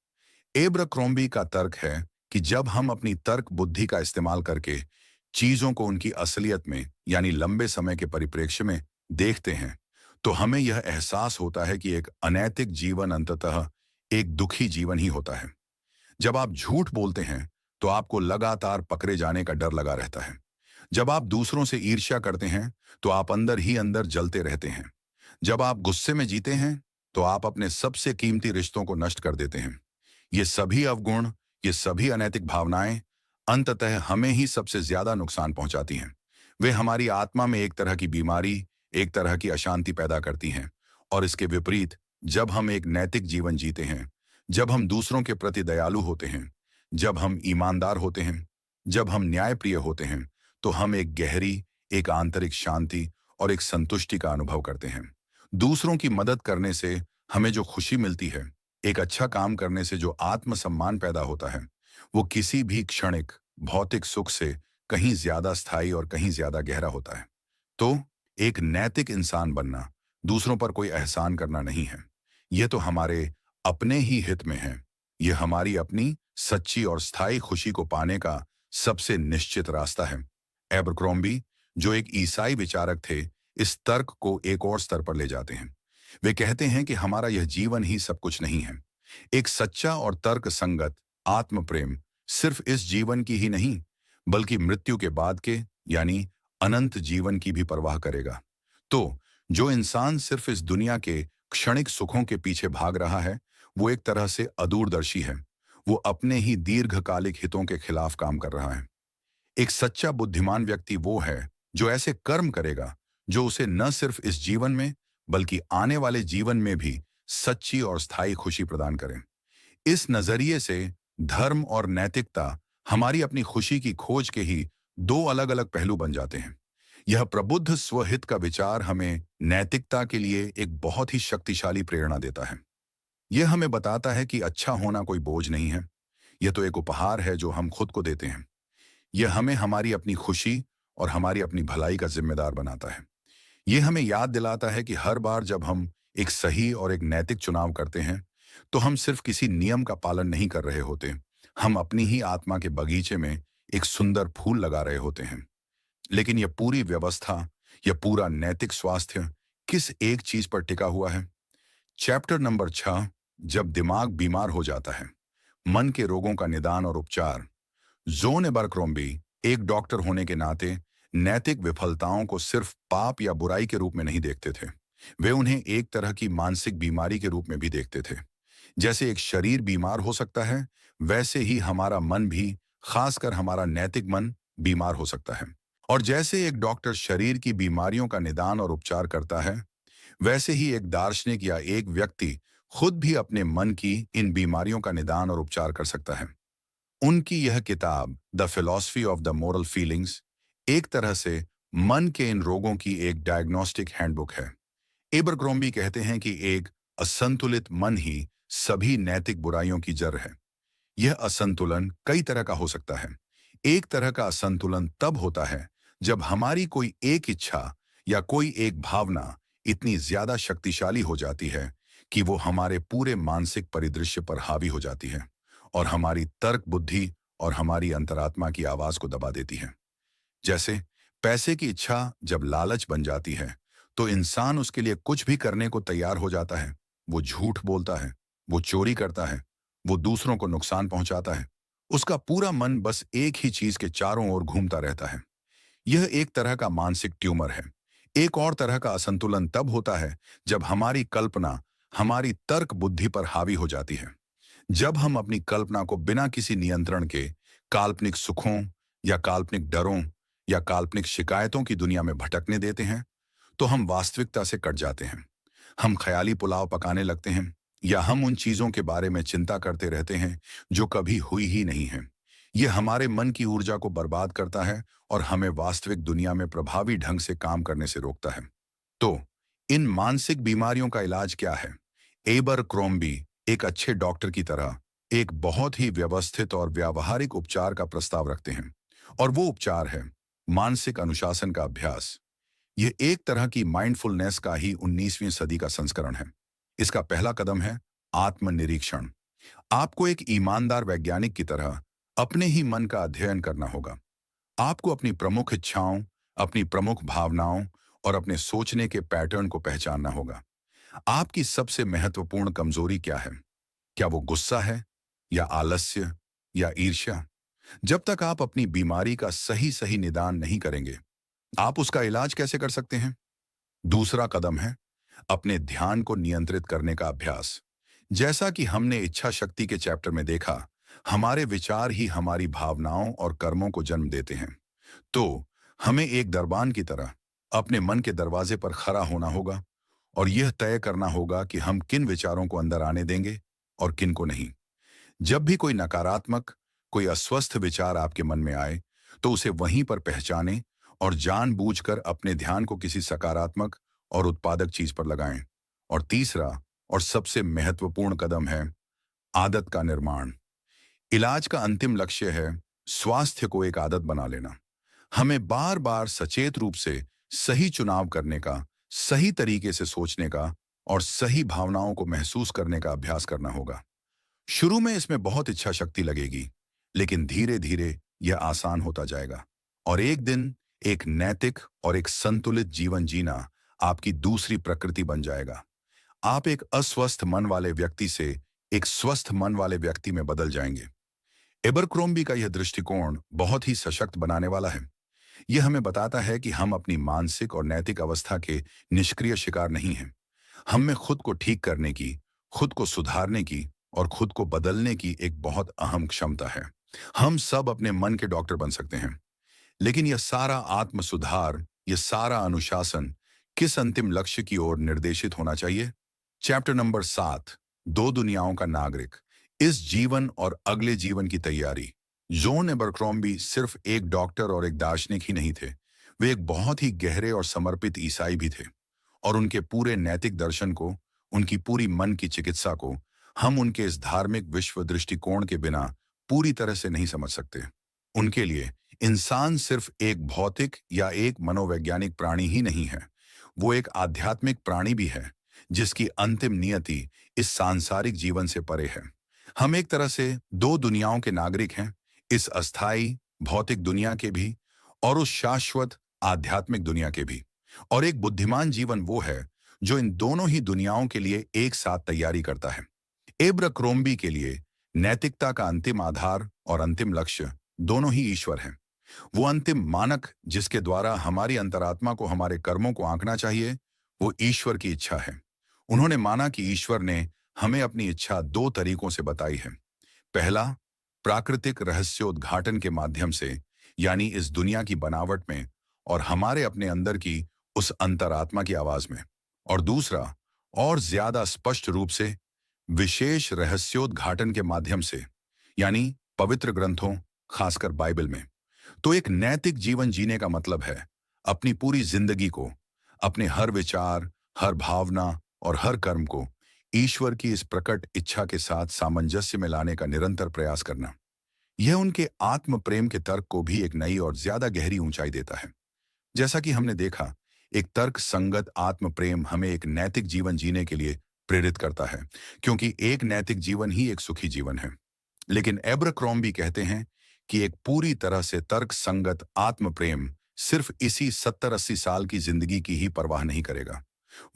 एब्राक्रोम्बी का तर्क है कि जब हम अपनी तर्क बुद्धि का इस्तेमाल करके चीजों को उनकी असलियत में यानी लंबे समय के परिप्रेक्ष्य में देखते हैं, तो हमें यह एहसास होता है कि एक अनैतिक जीवन अंततः एक दुखी जीवन ही होता है। जब आप झूठ बोलते हैं, तो आपको लगातार पकड़े जाने का डर लगा रहता है। जब आप दूसरों से ईर्ष्या करते हैं, तो आप अंदर ही अंदर जलते रहते हैं। जब आप गुस्से में जीते हैं, तो आप अपने सबसे कीमती रिश्तों को नष्ट कर देते हैं। ये सभी अवगुण, ये सभी अनैतिक भावनाएं अंततः हमें ही सबसे ज्यादा नुकसान पहुंचाती हैं। वे हमारी आत्मा में एक तरह की बीमारी, एक तरह की अशांति पैदा करती हैं। और इसके विपरीत, जब हम एक नैतिक जीवन जीते हैं, जब हम दूसरों के प्रति दयालु होते हैं, जब हम ईमानदार होते हैं, जब हम न्यायप्रिय होते हैं, तो हम एक गहरी, एक आंतरिक शांति और एक संतुष्टि का अनुभव करते हैं। दूसरों की मदद करने से हमें जो खुशी मिलती है, एक अच्छा काम करने से जो आत्मसम्मान पैदा होता है, वो किसी भी क्षणिक भौतिक सुख से कहीं ज्यादा स्थायी और कहीं ज्यादा गहरा होता है। तो एक नैतिक इंसान बनना दूसरों पर कोई एहसान करना नहीं है। यह तो हमारे अपने ही हित में है। यह हमारी अपनी सच्ची और स्थायी खुशी को पाने का सबसे निश्चित रास्ता है। एबरक्रॉम्बी, जो एक ईसाई विचारक थे, इस तर्क को एक और स्तर पर ले जाते हैं। वे कहते हैं कि हमारा यह जीवन ही सब कुछ नहीं है। एक सच्चा और तर्क संगत आत्म प्रेम सिर्फ इस जीवन की ही नहीं, बल्कि मृत्यु के बाद के यानी अनंत जीवन की भी परवाह करेगा। तो जो इंसान सिर्फ इस दुनिया के क्षणिक सुखों के पीछे भाग रहा है, वो एक तरह से अदूरदर्शी है। वो अपने ही दीर्घकालिक हितों के खिलाफ काम कर रहा है। एक सच्चा बुद्धिमान व्यक्ति वो है जो ऐसे कर्म करेगा जो उसे न सिर्फ इस जीवन में, बल्कि आने वाले जीवन में भी सच्ची और स्थायी खुशी प्रदान करें। इस नजरिए से धर्म और नैतिकता हमारी अपनी खुशी की खोज के ही दो अलग अलग पहलू बन जाते हैं। यह प्रबुद्ध स्वहित का विचार हमें नैतिकता के लिए एक बहुत ही शक्तिशाली प्रेरणा देता है। यह हमें बताता है कि अच्छा होना कोई बोझ नहीं है। यह तो एक उपहार है जो हम खुद को देते हैं। यह हमें हमारी अपनी खुशी और हमारी अपनी भलाई का जिम्मेदार बनाता है। यह हमें याद दिलाता है कि हर बार जब हम एक सही और एक नैतिक चुनाव करते हैं, तो हम सिर्फ किसी नियम का पालन नहीं कर रहे होते। हम अपनी ही आत्मा के बगीचे में एक सुंदर फूल लगा रहे होते हैं। लेकिन यह पूरी व्यवस्था, यह पूरा नैतिक स्वास्थ्य किस एक चीज पर टिका हुआ है? चैप्टर नंबर 6, जब दिमाग बीमार हो जाता है, मन के रोगों का निदान और उपचार। जॉन एबरक्रोम्बी एक डॉक्टर होने के नाते नैतिक विफलताओं को सिर्फ पाप या बुराई के रूप में नहीं देखते थे। वे उन्हें एक तरह की मानसिक बीमारी के रूप में भी देखते थे। जैसे एक शरीर बीमार हो सकता है, वैसे ही हमारा मन भी, खासकर हमारा नैतिक मन, बीमार हो सकता है। और जैसे एक डॉक्टर शरीर की बीमारियों का निदान और उपचार करता है, वैसे ही एक दार्शनिक या एक व्यक्ति खुद भी अपने मन की इन बीमारियों का निदान और उपचार कर सकता है। उनकी यह किताब the philosophy of the moral feelings एक तरह से मन के इन रोगों की एक डायग्नोस्टिक हैंडबुक है। एबरक्रोम्बी कहते हैं कि एक असंतुलित मन ही सभी नैतिक बुराइयों की जड़ है। यह असंतुलन कई तरह का हो सकता है। एक तरह का असंतुलन तब होता है जब हमारी कोई एक इच्छा या कोई एक भावना इतनी ज्यादा शक्तिशाली हो जाती है कि वो हमारे पूरे मानसिक परिदृश्य पर हावी हो जाती है और हमारी तर्क बुद्धि और हमारी अंतरात्मा की आवाज को दबा देती है। जैसे पैसे की इच्छा जब लालच बन जाती है, तो इंसान उसके लिए कुछ भी करने को तैयार हो जाता है। वो झूठ बोलता है, वो चोरी करता है, वो दूसरों को नुकसान पहुंचाता है। उसका पूरा मन बस एक ही चीज के चारों ओर घूमता रहता है। यह एक तरह का मानसिक ट्यूमर है। एक और तरह का असंतुलन तब होता है जब हमारी कल्पना हमारी तर्क बुद्धि पर हावी हो जाती है। जब हम अपनी कल्पना को बिना किसी नियंत्रण के काल्पनिक सुखों या काल्पनिक डरों या काल्पनिक शिकायतों की दुनिया में भटकने देते हैं, तो हम वास्तविकता से कट जाते हैं। हम ख्याली पुलाव पकाने लगते हैं, या हम उन चीजों के बारे में चिंता करते रहते हैं जो कभी हुई ही नहीं है। यह हमारे मन की ऊर्जा को बर्बाद करता है और हमें वास्तविक दुनिया में प्रभावी ढंग से काम करने से रोकता है। तो इन मानसिक बीमारियों का इलाज क्या है? एबर क्रोम्बी एक अच्छे डॉक्टर की तरह एक बहुत ही व्यवस्थित और व्यावहारिक उपचार का प्रस्ताव रखते हैं, और वो उपचार है मानसिक अनुशासन का अभ्यास। यह एक तरह की माइंडफुलनेस का ही 19वीं सदी का संस्करण है। इसका पहला कदम है आत्मनिरीक्षण। आपको एक ईमानदार वैज्ञानिक की तरह अपने ही मन का अध्ययन करना होगा। आपको अपनी प्रमुख इच्छाओं, अपनी प्रमुख भावनाओं और अपने सोचने के पैटर्न को पहचानना होगा। आपकी सबसे महत्वपूर्ण कमजोरी क्या है? क्या वो गुस्सा है, या आलस्य, या ईर्ष्या? जब तक आप अपनी बीमारी का सही सही निदान नहीं करेंगे, आप उसका इलाज कैसे कर सकते हैं? दूसरा कदम है अपने ध्यान को नियंत्रित करने का अभ्यास। जैसा कि हमने इच्छा शक्ति के चैप्टर में देखा, हमारे विचार ही हमारी भावनाओं और कर्मों को जन्म देते हैं। तो हमें एक दरबान की तरह अपने मन के दरवाजे पर खड़ा होना होगा और यह तय करना होगा कि हम किन विचारों को अंदर आने देंगे और किन को नहीं। जब भी कोई नकारात्मक, कोई अस्वस्थ विचार आपके मन में आए, तो उसे वहीं पर पहचानें और जानबूझकर अपने ध्यान को किसी सकारात्मक और उत्पादक चीज पर लगाएं। और तीसरा और सबसे महत्वपूर्ण कदम है आदत का निर्माण। इलाज का अंतिम लक्ष्य है स्वास्थ्य को एक आदत बना लेना। हमें बार बार सचेत रूप से सही चुनाव करने का, सही तरीके से सोचने का और सही भावनाओं को महसूस करने का अभ्यास करना होगा। शुरू में इसमें बहुत इच्छा शक्ति लगेगी, लेकिन धीरे धीरे यह आसान होता जाएगा, और एक दिन एक नैतिक और एक संतुलित जीवन जीना आपकी दूसरी प्रकृति बन जाएगा। आप एक अस्वस्थ मन वाले व्यक्ति से एक स्वस्थ मन वाले व्यक्ति में बदल जाएंगे। एबरक्रोम्बी का यह दृष्टिकोण बहुत ही सशक्त बनाने वाला है। यह हमें बताता है कि हम अपनी मानसिक और नैतिक अवस्था के निष्क्रिय शिकार नहीं हैं। हम में खुद को ठीक करने की, खुद को सुधारने की और खुद को बदलने की एक बहुत अहम क्षमता है। हम सब अपने मन के डॉक्टर बन सकते हैं, लेकिन यह सारा आत्म सुधार, यह सारा अनुशासन किस अंतिम लक्ष्य की ओर निर्देशित होना चाहिए? चैप्टर नंबर 7, दो दुनियाओं का नागरिक, इस जीवन और अगले जीवन की तैयारी। जॉन एबरक्रोम्बी सिर्फ एक डॉक्टर और एक दार्शनिक ही नहीं थे, वे एक बहुत ही गहरे और समर्पित ईसाई भी थे। और उनके पूरे नैतिक दर्शन को, उनकी पूरी मन की चिकित्सा को हम उनके इस धार्मिक विश्व दृष्टिकोण के बिना पूरी तरह से नहीं समझ सकते। उनके लिए इंसान सिर्फ एक भौतिक या एक मनोवैज्ञानिक प्राणी ही नहीं है, वो एक आध्यात्मिक प्राणी भी है, जिसकी अंतिम नियति इस सांसारिक जीवन से परे है। हम एक तरह से दो दुनियाओं के नागरिक हैं, इस अस्थाई भौतिक दुनिया के भी और उस शाश्वत आध्यात्मिक दुनिया के भी। और एक बुद्धिमान जीवन वो है जो इन दोनों ही दुनियाओं के लिए एक साथ तैयारी करता है। एबरक्रोम्बी के लिए नैतिकता का अंतिम आधार और अंतिम लक्ष्य दोनों ही ईश्वर हैं। वो अंतिम मानक जिसके द्वारा हमारी अंतरात्मा को हमारे कर्मों को आंकना चाहिए, वो ईश्वर की इच्छा है। उन्होंने माना कि ईश्वर ने हमें अपनी इच्छा दो तरीकों से बताई है। पहला, प्राकृतिक रहस्योद्घाटन के माध्यम से, यानी इस दुनिया की बनावट में और हमारे अपने अंदर की उस अंतरात्मा की आवाज में। और दूसरा, और ज्यादा स्पष्ट रूप से, विशेष रहस्योद्घाटन के माध्यम से, यानी पवित्र ग्रंथों, खासकर बाइबल में। तो एक नैतिक जीवन जीने का मतलब है अपनी पूरी जिंदगी को, अपने हर विचार, हर भावना और हर कर्म को ईश्वर की इस प्रकट इच्छा के साथ सामंजस्य में लाने का निरंतर प्रयास करना। यह उनके आत्म प्रेम के तर्क को भी एक नई और ज्यादा गहरी ऊंचाई देता है। जैसा कि हमने देखा, एक तर्क संगत आत्म प्रेम हमें एक नैतिक जीवन जीने के लिए प्रेरित करता है, क्योंकि एक नैतिक जीवन ही एक सुखी जीवन है। लेकिन एब्राक्रॉम्बी कहते हैं कि एक पूरी तरह से तर्क संगत आत्म प्रेम सिर्फ इसी 70-80 साल की जिंदगी की ही परवाह नहीं करेगा।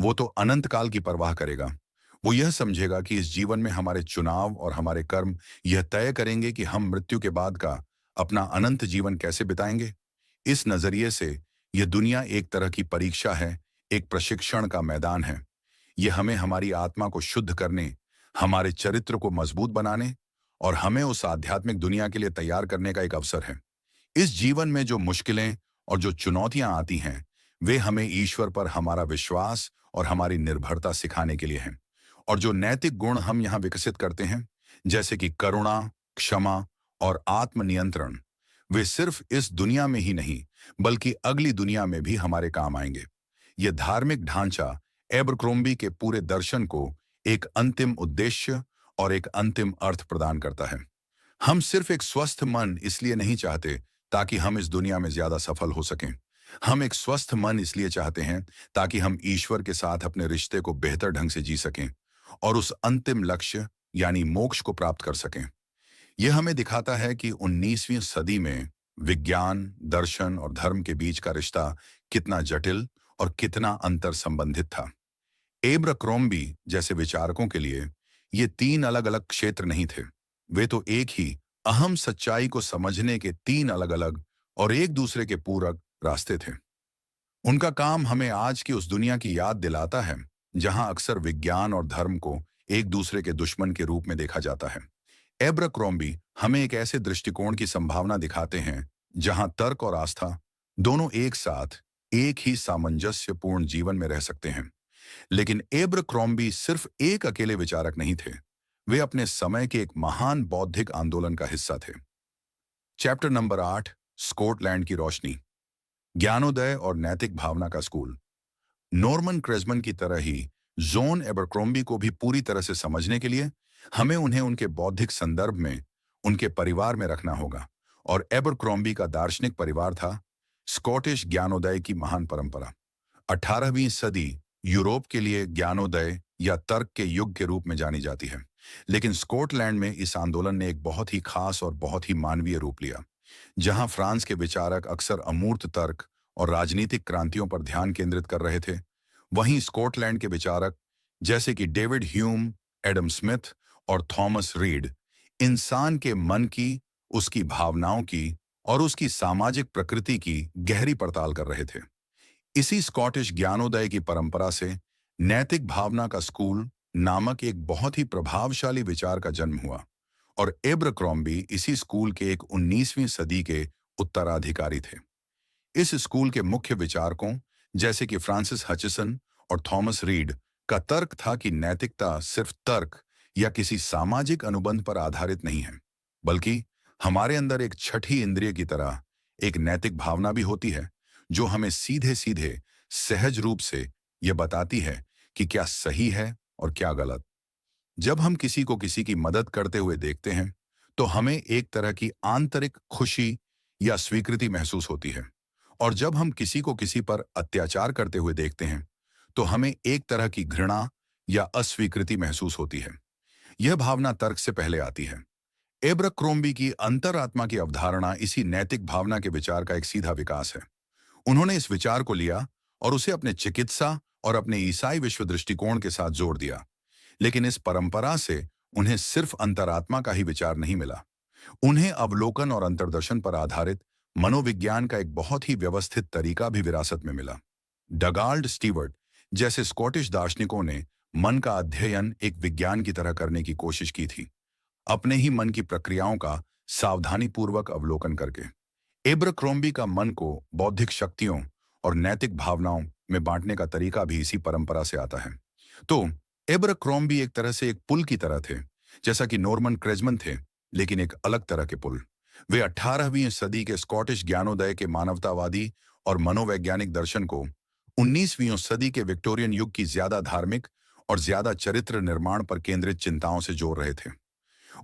वो तो अनंत काल की परवाह करेगा। वो यह समझेगा कि इस जीवन में हमारे चुनाव और हमारे कर्म यह तय करेंगे कि हम मृत्यु के बाद का अपना अनंत जीवन कैसे बिताएंगे। इस नजरिए से यह दुनिया एक तरह की परीक्षा है, एक प्रशिक्षण का मैदान है। यह हमें हमारी आत्मा को शुद्ध करने, हमारे चरित्र को मजबूत बनाने और हमें उस आध्यात्मिक दुनिया के लिए तैयार करने का एक अवसर है। इस जीवन में जो मुश्किलें और जो चुनौतियां आती हैं, वे हमें ईश्वर पर हमारा विश्वास और हमारी निर्भरता सिखाने के लिए हैं। और जो नैतिक गुण हम यहाँ विकसित करते हैं, जैसे कि करुणा, क्षमा और आत्मनियंत्रण, वे सिर्फ इस दुनिया में ही नहीं, बल्कि अगली दुनिया में भी हमारे काम आएंगे। यह धार्मिक ढांचा एबरक्रोम्बी के पूरे दर्शन को एक अंतिम उद्देश्य और एक अंतिम अर्थ प्रदान करता है। हम सिर्फ एक स्वस्थ मन इसलिए नहीं चाहते ताकि हम इस दुनिया में ज्यादा सफल हो सकें। हम एक स्वस्थ मन इसलिए चाहते हैं ताकि हम ईश्वर के साथ अपने रिश्ते को बेहतर ढंग से जी सकें और उस अंतिम लक्ष्य यानी मोक्ष को प्राप्त कर सकें। यह हमें दिखाता है कि 19वीं सदी में विज्ञान, दर्शन और धर्म के बीच का रिश्ता कितना जटिल और कितना अंतर संबंधित था। एब्राक्रॉम्बी जैसे विचारकों के लिए ये तीन अलग अलग क्षेत्र नहीं थे। वे तो एक ही अहम सच्चाई को समझने के तीन अलग अलग और एक दूसरे के पूरक रास्ते थे। उनका काम हमें आज की उस दुनिया की याद दिलाता है जहां अक्सर विज्ञान और धर्म को एक दूसरे के दुश्मन के रूप में देखा जाता है। एब्राक्रॉम्बी हमें एक ऐसे दृष्टिकोण की संभावना दिखाते हैं जहां तर्क और आस्था दोनों एक साथ एक ही सामंजस्यपूर्ण जीवन में रह सकते हैं। लेकिन एब्राक्रॉम्बी सिर्फ एक अकेले विचारक नहीं थे। वे अपने समय के एक महान बौद्धिक आंदोलन का हिस्सा थे। चैप्टर नंबर 8, स्कॉटलैंड की रोशनी, ज्ञानोदय और नैतिक भावना का स्कूल। नॉर्मन क्रेजमन की तरह ही जॉन एबरक्रोम्बी को भी पूरी तरह से समझने के लिए हमें उन्हें उनके बौद्धिक संदर्भ में, उनके परिवार में रखना होगा। और एबरक्रोम्बी का दार्शनिक परिवार था स्कॉटिश ज्ञानोदय की महान परंपरा। 18वीं सदी यूरोप के लिए ज्ञानोदय या तर्क के युग के रूप में जानी जाती है, लेकिन स्कॉटलैंड में इस आंदोलन ने एक बहुत ही खास और बहुत ही मानवीय रूप लिया। जहां फ्रांस के विचारक अक्सर अमूर्त तर्क और राजनीतिक क्रांतियों पर ध्यान केंद्रित कर रहे थे, वहीं स्कॉटलैंड के विचारक जैसे कि डेविड ह्यूम, एडम स्मिथ और थॉमस रीड इंसान के मन की, उसकी भावनाओं की और उसकी सामाजिक प्रकृति की गहरी पड़ताल कर रहे थे। इसी स्कॉटिश ज्ञानोदय की परंपरा से नैतिक भावना का स्कूल नामक एक बहुत ही प्रभावशाली विचार का जन्म हुआ और एब्राक्रॉम्बी इसी स्कूल के एक 19वीं सदी के उत्तराधिकारी थे। इस स्कूल के मुख्य विचारकों जैसे कि फ्रांसिस हचिसन और थॉमस रीड का तर्क था कि नैतिकता सिर्फ तर्क या किसी सामाजिक अनुबंध पर आधारित नहीं है, बल्कि हमारे अंदर एक छठी इंद्रिय की तरह एक नैतिक भावना भी होती है जो हमें सीधे सीधे सहज रूप से यह बताती है कि क्या सही है और क्या गलत। जब हम किसी को किसी की मदद करते हुए देखते हैं तो हमें एक तरह की आंतरिक खुशी या स्वीकृति महसूस होती है, और जब हम किसी को किसी पर अत्याचार करते हुए देखते हैं तो हमें एक तरह की घृणा या अस्वीकृति महसूस होती है। यह भावना तर्क से पहले आती है। एब्राक्रॉम्बी की अंतरात्मा की अवधारणा इसी नैतिक भावना के विचार का एक सीधा विकास है। उन्होंने इस विचार को लिया और उसे अपने चिकित्सा और अपने ईसाई विश्व दृष्टिकोण के साथ जोड़ दिया। लेकिन इस परंपरा से उन्हें सिर्फ अंतरात्मा का ही विचार नहीं मिला, उन्हें अवलोकन और अंतर्दर्शन पर आधारित मनोविज्ञान का एक बहुत ही व्यवस्थित तरीका भी विरासत में मिला। डगाल्ड स्टीवर्ट जैसे स्कॉटिश दार्शनिकों ने मन का अध्ययन एक विज्ञान की तरह करने की कोशिश की थी, अपने ही मन की प्रक्रियाओं का सावधानीपूर्वक अवलोकन करके। एब्राक्रॉम्बी का मन को बौद्धिक शक्तियों और नैतिक भावनाओं में बांटने का तरीका भी इसी परंपरा से आता है। तो एब्राक्रॉम्बी एक तरह से एक पुल की तरह थे, जैसा कि नॉर्मन क्रेजमन थे, लेकिन एक अलग तरह के पुल। वे 18वीं सदी के स्कॉटिश ज्ञानोदय के मानवतावादी और मनोवैज्ञानिक दर्शन को 19वीं सदी के विक्टोरियन युग की ज्यादा धार्मिक और ज्यादा चरित्र निर्माण पर केंद्रित चिंताओं से जोड़ रहे थे।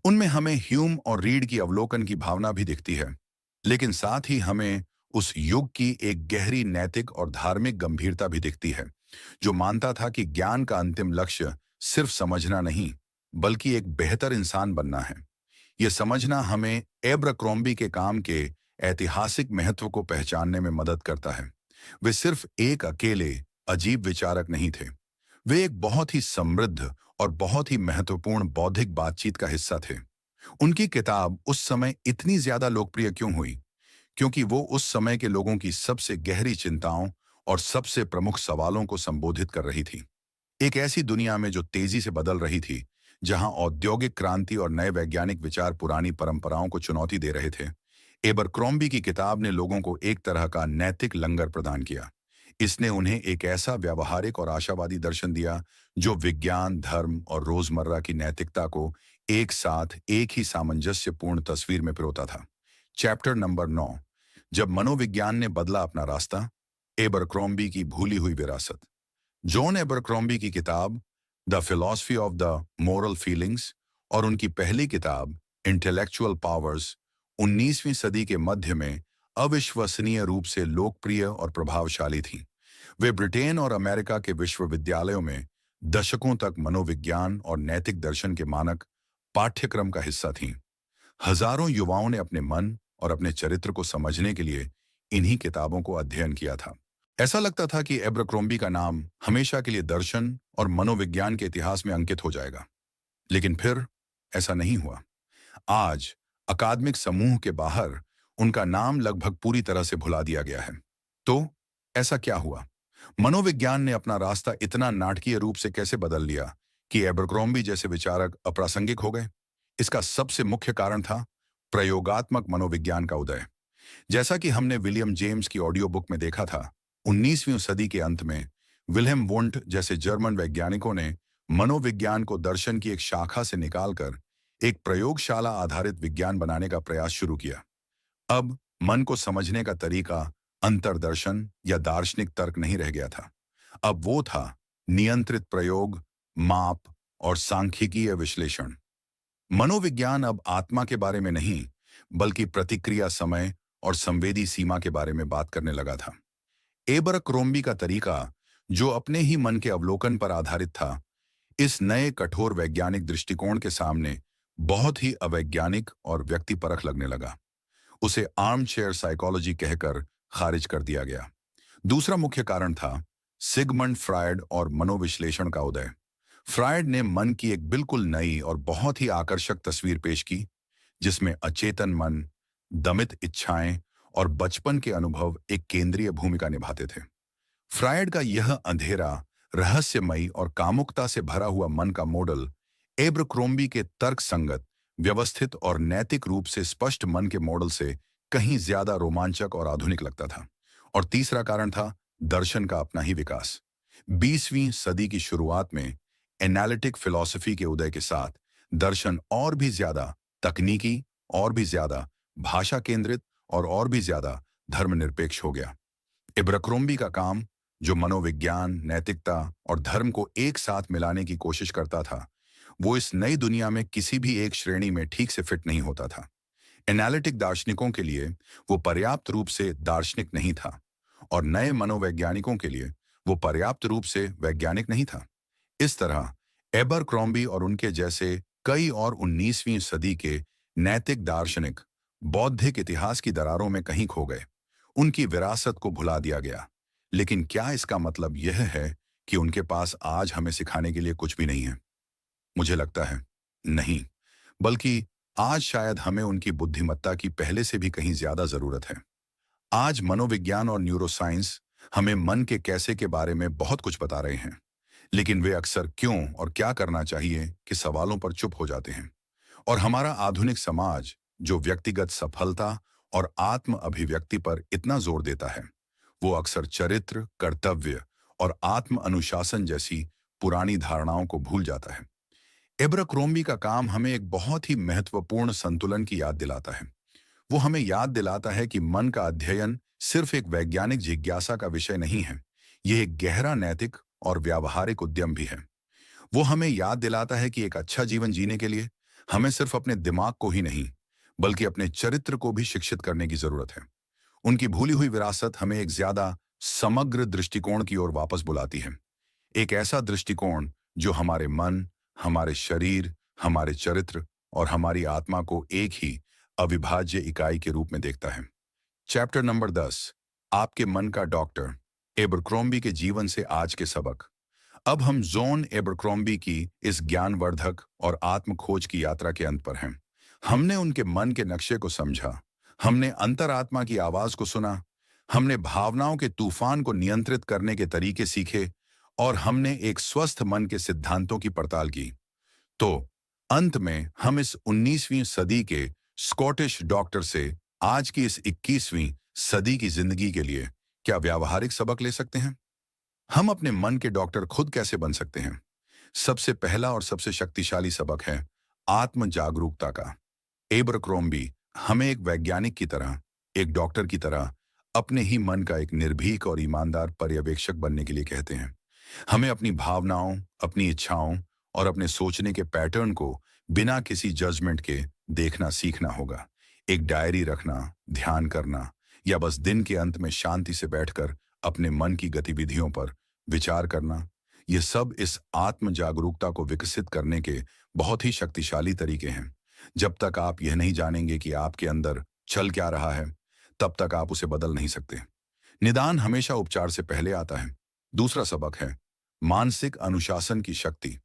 उनमें हमें ह्यूम और रीड की अवलोकन की भावना भी दिखती है, लेकिन साथ ही हमें उस युग की एक गहरी नैतिक और धार्मिक गंभीरता भी दिखती है, जो मानता था कि ज्ञान का अंतिम लक्ष्य सिर्फ समझना नहीं, बल्कि एक बेहतर इंसान बनना है। ये समझना हमें एब्राक्रॉम्बी के काम के ऐतिहासिक महत्व को पहचानने में मदद करता है। वे सिर्फ एक अकेले अजीब विचारक नहीं थे। वे एक बहुत ही समृद्ध और बहुत ही महत्वपूर्ण बौद्धिक बातचीत का हिस्सा थे। उनकी किताब उस समय इतनी ज्यादा लोकप्रिय क्यों हुई? क्योंकि वो उस समय के लोगों की सबसे गहरी चिंताओं और सबसे प्रमुख सवालों को संबोधित कर रही थी। एक ऐसी दुनिया में जो तेजी से बदल रही थी, जहां औद्योगिक क्रांति और नए वैज्ञानिक विचार पुरानी परंपराओं को चुनौती दे रहे थे, एबरक्रॉम्बी की किताब ने लोगों को एक तरह का नैतिक लंगर प्रदान किया। इसने उन्हें एक ऐसा व्यावहारिक और आशावादी दर्शन दिया जो विज्ञान, धर्म और रोजमर्रा की नैतिकता को एक साथ एक ही सामंजस्यपूर्ण तस्वीर में पिरोता था। Chapter number 9। जब मनोविज्ञान ने बदला अपना रास्ता, एबरक्रॉम्बी की भूली हुई विरासत। जॉन एबरक्रॉम्बी की किताब the philosophy of the moral feelings और उनकी पहली किताब इंटेलेक्चुअल पावर्स 19वीं सदी के मध्य में अविश्वसनीय रूप से लोकप्रिय और प्रभावशाली थी। वे ब्रिटेन और अमेरिका के विश्वविद्यालयों में दशकों तक मनोविज्ञान और नैतिक दर्शन के मानक पाठ्यक्रम का हिस्सा थीं। हजारों युवाओं ने अपने मन और अपने चरित्र को समझने के लिए इन्हीं किताबों को अध्ययन किया था। ऐसा लगता था कि एब्राक्रॉम्बी का नाम हमेशा के लिए दर्शन और मनोविज्ञान के इतिहास में अंकित हो जाएगा। लेकिन फिर ऐसा नहीं हुआ। आज अकादमिक समूह के बाहर उनका नाम लगभग पूरी तरह से भुला दिया गया है। तो ऐसा क्या हुआ? मनोविज्ञान ने अपना रास्ता इतना नाटकीय रूप से कैसे बदल लिया कि एबरक्रॉम्बी जैसे विचारक अप्रासंगिक हो गए? इसका सबसे मुख्य कारण था प्रयोगात्मक मनोविज्ञान का उदय। जैसा कि हमने विलियम जेम्स की ऑडियो बुक में देखा था, 19वीं सदी के अंत में विल्हेम वुंट जैसे जर्मन वैज्ञानिकों ने मनोविज्ञान को दर्शन की एक शाखा से निकालकर एक प्रयोगशाला आधारित विज्ञान बनाने का प्रयास शुरू किया। अब मन को समझने का तरीका अंतर्दर्शन या दार्शनिक तर्क नहीं रह गया था। अब वो था नियंत्रित प्रयोग, माप और सांख्यिकीय विश्लेषण। मनोविज्ञान अब आत्मा के बारे में नहीं, बल्कि प्रतिक्रिया समय और संवेदी सीमा के बारे में बात करने लगा था। एबरक्रोम्बी का तरीका, जो अपने ही मन के अवलोकन पर आधारित था, इस नए कठोर वैज्ञानिक दृष्टिकोण के सामने बहुत ही अवैज्ञानिक और व्यक्तिपरक लगने लगा। उसे आर्म चेयर साइकोलॉजी कहकर खारिज कर दिया गया। दूसरा मुख्य कारण था सिगमंड फ्रायड और मनोविश्लेषण का उदय। फ्रायड ने मन की एक बिल्कुल नई और बहुत ही आकर्षक तस्वीर पेश की, जिसमें अचेतन मन, दमित इच्छाएं और बचपन के अनुभव एक केंद्रीय भूमिका निभाते थे। फ्रायड का यह अंधेरा, रहस्यमयी और कामुकता से भरा हुआ मन का मॉडल एब्रक्रोम्बी के तर्कसंगत, व्यवस्थित और नैतिक रूप से स्पष्ट मन के मॉडल से कहीं ज्यादा रोमांचक और आधुनिक लगता था। और तीसरा कारण था दर्शन का अपना ही विकास। 20वीं सदी की शुरुआत में एनालिटिक फिलॉसफी के उदय के साथ दर्शन और भी ज्यादा तकनीकी, और भी ज्यादा भाषा केंद्रित और भी ज्यादा धर्मनिरपेक्ष हो गया। एब्रक्रोम्बी का काम, जो मनोविज्ञान, नैतिकता और धर्म को एक साथ मिलाने की कोशिश करता था, वो इस नई दुनिया में किसी भी एक श्रेणी में ठीक से फिट नहीं होता था। एनालिटिक दार्शनिकों के लिए वो पर्याप्त रूप से दार्शनिक नहीं था, और नए मनोवैज्ञानिकों के लिए वो पर्याप्त रूप से वैज्ञानिक नहीं था। इस तरह एबरक्रॉम्बी और उनके जैसे कई और 19वीं सदी के नैतिक दार्शनिक बौद्धिक इतिहास की दरारों में कहीं खो गए। उनकी विरासत को भुला दिया गया। लेकिन क्या इसका मतलब यह है कि उनके पास आज हमें सिखाने के लिए कुछ भी नहीं है? मुझे लगता है नहीं, बल्कि आज शायद हमें उनकी बुद्धिमत्ता की पहले से भी कहीं ज्यादा जरूरत है। आज मनोविज्ञान और न्यूरोसाइंस हमें मन के कैसे के बारे में बहुत कुछ बता रहे हैं, लेकिन वे अक्सर क्यों और क्या करना चाहिए कि सवालों पर चुप हो जाते हैं। और हमारा आधुनिक समाज, जो व्यक्तिगत सफलता और आत्म अभिव्यक्ति पर इतना जोर देता है, वो अक्सर चरित्र, कर्तव्य और आत्म अनुशासन जैसी पुरानी धारणाओं को भूल जाता है। एब्रक्रोम्बी का काम हमें एक बहुत ही महत्वपूर्ण संतुलन की याद दिलाता है। वो हमें याद दिलाता है कि मन का अध्ययन सिर्फ एक वैज्ञानिक जिज्ञासा का विषय नहीं है, यह एक गहरा नैतिक और व्यावहारिक उद्यम भी है। वो हमें याद दिलाता है कि एक अच्छा जीवन जीने के लिए हमें सिर्फ अपने दिमाग को ही नहीं, बल्कि अपने चरित्र को भी शिक्षित करने की जरूरत है। उनकी भूली हुई विरासत हमें एक ज्यादा समग्र दृष्टिकोण की ओर वापस बुलाती है। एक ऐसा दृष्टिकोण जो हमारे मन, हमारे शरीर, हमारे चरित्र और हमारी आत्मा को एक ही अविभाज्य इकाई के रूप में देखता है। चैप्टर नंबर 10, आपके मन का डॉक्टर, एबरक्रोम्बी के जीवन से आज के सबक। अब हम जॉन एबरक्रोम्बी की इस ज्ञानवर्धक और आत्म खोज की यात्रा के अंत पर हैं। हमने उनके मन के नक्शे को समझा, हमने अंतरात्मा की आवाज को सुना, हमने भावनाओं के तूफान को नियंत्रित करने के तरीके सीखे और हमने एक स्वस्थ मन के सिद्धांतों की पड़ताल की। तो अंत में हम इस 19वीं सदी के स्कॉटिश डॉक्टर से आज की इस 21वीं सदी की जिंदगी के लिए क्या व्यावहारिक सबक ले सकते हैं? हम अपने मन के डॉक्टर खुद कैसे बन सकते हैं? सबसे पहला और सबसे शक्तिशाली सबक है आत्म जागरूकता का। एबरक्रोम्बी हमें एक वैज्ञानिक की तरह, एक डॉक्टर की तरह अपने ही मन का एक निर्भीक और ईमानदार पर्यवेक्षक बनने के लिए कहते हैं। हमें अपनी भावनाओं, अपनी इच्छाओं और अपने सोचने के पैटर्न को बिना किसी जजमेंट के देखना सीखना होगा। एक डायरी रखना, ध्यान करना या बस दिन के अंत में शांति से बैठकर अपने मन की गतिविधियों पर विचार करना, ये सब इस आत्म जागरूकता को विकसित करने के बहुत ही शक्तिशाली तरीके हैं। जब तक आप यह नहीं जानेंगे कि आपके अंदर चल क्या रहा है, तब तक आप उसे बदल नहीं सकते। निदान हमेशा उपचार से पहले आता है। दूसरा सबक है मानसिक अनुशासन की शक्ति।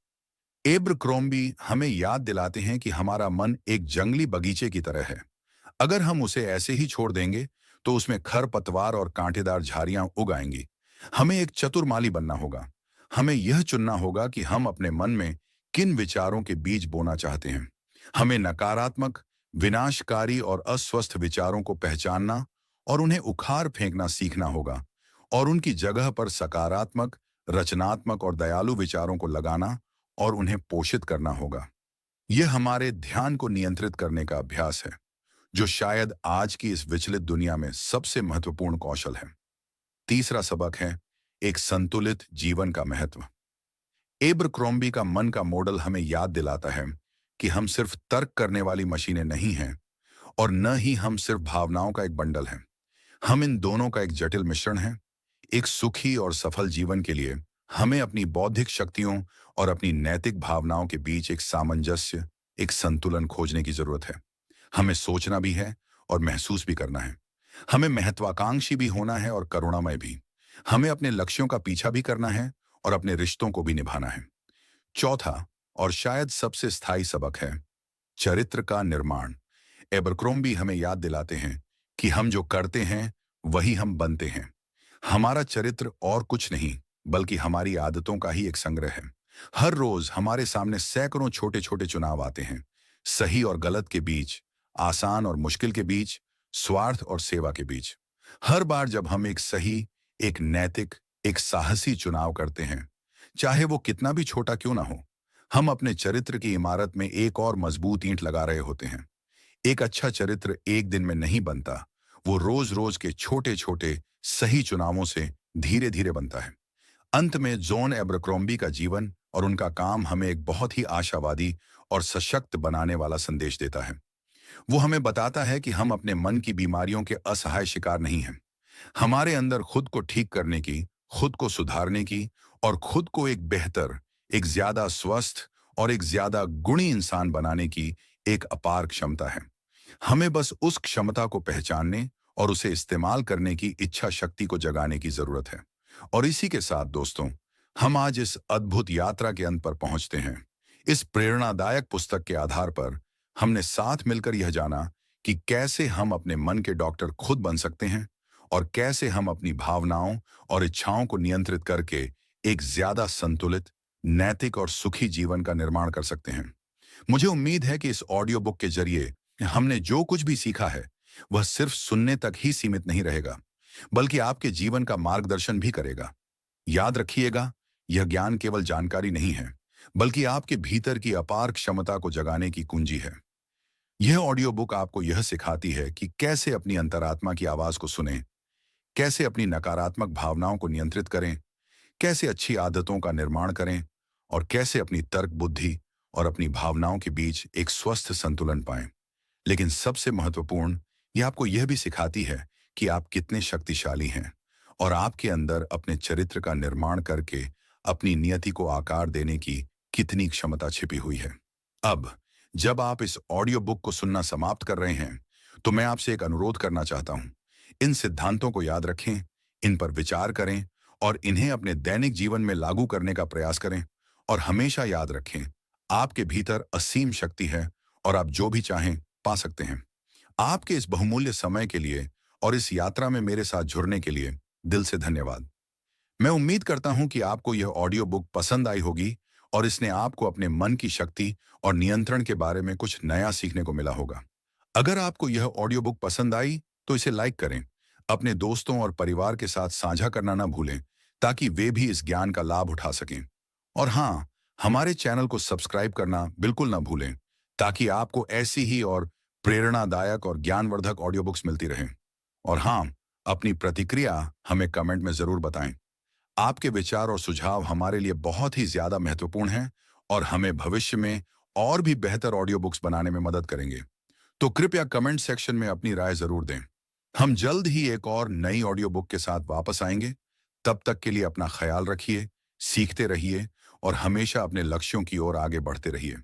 एब्रक्रोम्बी हमें याद दिलाते हैं कि हमारा मन एक जंगली बगीचे की तरह है। अगर हम उसे ऐसे ही छोड़ देंगे तो उसमें खरपतवार और कांटेदार झाड़ियां उग आएंगी। हमें एक चतुर माली बनना होगा। हमें यह चुनना होगा कि हम अपने मन में किन विचारों के बीज बोना चाहते हैं। हमें नकारात्मक, विनाशकारी और अस्वस्थ विचारों को पहचानना और उन्हें उखाड़ फेंकना सीखना होगा और उनकी जगह पर सकारात्मक, रचनात्मक और दयालु विचारों को लगाना और उन्हें पोषित करना होगा। यह हमारे ध्यान को नियंत्रित करने का अभ्यास है, जो शायद आज की इस विचलित दुनिया में सबसे महत्वपूर्ण कौशल है। तीसरा सबक है एक संतुलित जीवन का महत्व। एब्रक्रोम्बी का मन का मॉडल हमें याद दिलाता है कि हम सिर्फ तर्क करने वाली मशीनें नहीं हैं और न ही हम सिर्फ भावनाओं का एक बंडल हैं। हम इन दोनों का एक जटिल मिश्रण है। एक सुखी और सफल जीवन के लिए हमें अपनी बौद्धिक शक्तियों और अपनी नैतिक भावनाओं के बीच एक सामंजस्य, एक संतुलन खोजने की जरूरत है। हमें सोचना भी है और महसूस भी करना है। हमें महत्वाकांक्षी भी होना है और करुणामय भी। हमें अपने लक्ष्यों का पीछा भी करना है और अपने रिश्तों को भी निभाना है। चौथा और शायद सबसे स्थायी सबक है चरित्र का निर्माण। एबरक्रोम्बी हमें याद दिलाते हैं कि हम जो करते हैं वही हम बनते हैं। हमारा चरित्र और कुछ नहीं बल्कि हमारी आदतों का ही एक संग्रह है। हर रोज हमारे सामने सैकड़ों छोटे छोटे चुनाव आते हैं, सही और गलत के बीच, आसान और मुश्किल के बीच, स्वार्थ और सेवा के बीच। हर बार जब हम एक सही, एक नैतिक, एक साहसी चुनाव करते हैं, चाहे वो कितना भी छोटा क्यों ना हो, हम अपने चरित्र की इमारत में एक और मजबूत ईंट लगा रहे होते हैं। एक अच्छा चरित्र एक दिन में नहीं बनता, वो रोज रोज के छोटे छोटे सही चुनावों से धीरे धीरे बनता है। अंत में जॉन एब्रक्रोम्बी का जीवन और उनका काम हमें एक बहुत ही आशावादी और सशक्त बनाने वाला संदेश देता है। वो हमें बताता है कि हम अपने मन की बीमारियों के असहाय शिकार नहीं हैं। हमारे अंदर खुद को ठीक करने की, खुद को सुधारने की और खुद को एक बेहतर, एक ज्यादा स्वस्थ और एक ज्यादा गुणी इंसान बनाने की एक अपार क्षमता है। हमें बस उस क्षमता को पहचानने और उसे इस्तेमाल करने की इच्छा शक्ति को जगाने की जरूरत है। और इसी के साथ दोस्तों, हम आज इस अद्भुत यात्रा के अंत पर पहुंचते हैं। इस प्रेरणादायक पुस्तक के आधार पर हमने साथ मिलकर यह जाना कि कैसे हम अपने मन के डॉक्टर खुद बन सकते हैं और कैसे हम अपनी भावनाओं और इच्छाओं को नियंत्रित करके एक ज्यादा संतुलित, नैतिक और सुखी जीवन का निर्माण कर सकते हैं। मुझे उम्मीद है कि इस ऑडियो बुक के जरिए हमने जो कुछ भी सीखा है वह सिर्फ सुनने तक ही सीमित नहीं रहेगा, बल्कि आपके जीवन का मार्गदर्शन भी करेगा। याद रखिएगा, यह ज्ञान केवल जानकारी नहीं है, बल्कि आपके भीतर की अपार क्षमता को जगाने की कुंजी है। यह ऑडियो बुक आपको यह सिखाती है कि कैसे अपनी अंतरात्मा की आवाज को सुनें, कैसे अपनी नकारात्मक भावनाओं को नियंत्रित करें, कैसे अच्छी आदतों का निर्माण करें और कैसे अपनी तर्क बुद्धि और अपनी भावनाओं के बीच एक स्वस्थ संतुलन पाएं। लेकिन सबसे महत्वपूर्ण, यह आपको यह भी सिखाती है कि आप कितने शक्तिशाली हैं और आपके अंदर अपने चरित्र का निर्माण करके अपनी नियति को आकार देने की कितनी क्षमता छिपी हुई है। अब जब आप इस ऑडियो बुक को सुनना समाप्त कर रहे हैं, तो मैं आपसे एक अनुरोध करना चाहता हूं। इन सिद्धांतों को याद रखें, इन पर विचार करें और इन्हें अपने दैनिक जीवन में लागू करने का प्रयास करें। और हमेशा याद रखें, आपके भीतर असीम शक्ति है और आप जो भी चाहें पा सकते हैं। आपके इस बहुमूल्य समय के लिए और इस यात्रा में मेरे साथ जुड़ने के लिए दिल से धन्यवाद। मैं उम्मीद करता हूं कि आपको यह ऑडियो बुक पसंद आई होगी और इसने आपको अपने मन की शक्ति और नियंत्रण के बारे में कुछ नया सीखने को मिला होगा। अगर आपको यह ऑडियो बुक पसंद आई, तो इसे लाइक करें, अपने दोस्तों और परिवार के साथ साझा करना ना भूलें, ताकि वे भी इस ज्ञान का लाभ उठा सकें। और हाँ, हमारे चैनल को सब्सक्राइब करना बिल्कुल ना भूलें, ताकि आपको ऐसी ही और प्रेरणादायक और ज्ञानवर्धक ऑडियो बुक्स मिलती रहें। और हाँ, अपनी प्रतिक्रिया हमें कमेंट में जरूर बताएं। आपके विचार और सुझाव हमारे लिए बहुत ही ज्यादा महत्वपूर्ण हैं और हमें भविष्य में और भी बेहतर ऑडियो बुक्स बनाने में मदद करेंगे। तो कृपया कमेंट सेक्शन में अपनी राय जरूर दें। हम जल्द ही एक और नई ऑडियो बुक के साथ वापस आएंगे। तब तक के लिए अपना ख्याल रखिए, सीखते रहिए और हमेशा अपने लक्ष्यों की ओर आगे बढ़ते रहिए।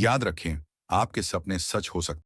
याद रखें, आपके सपने सच हो सकते हैं।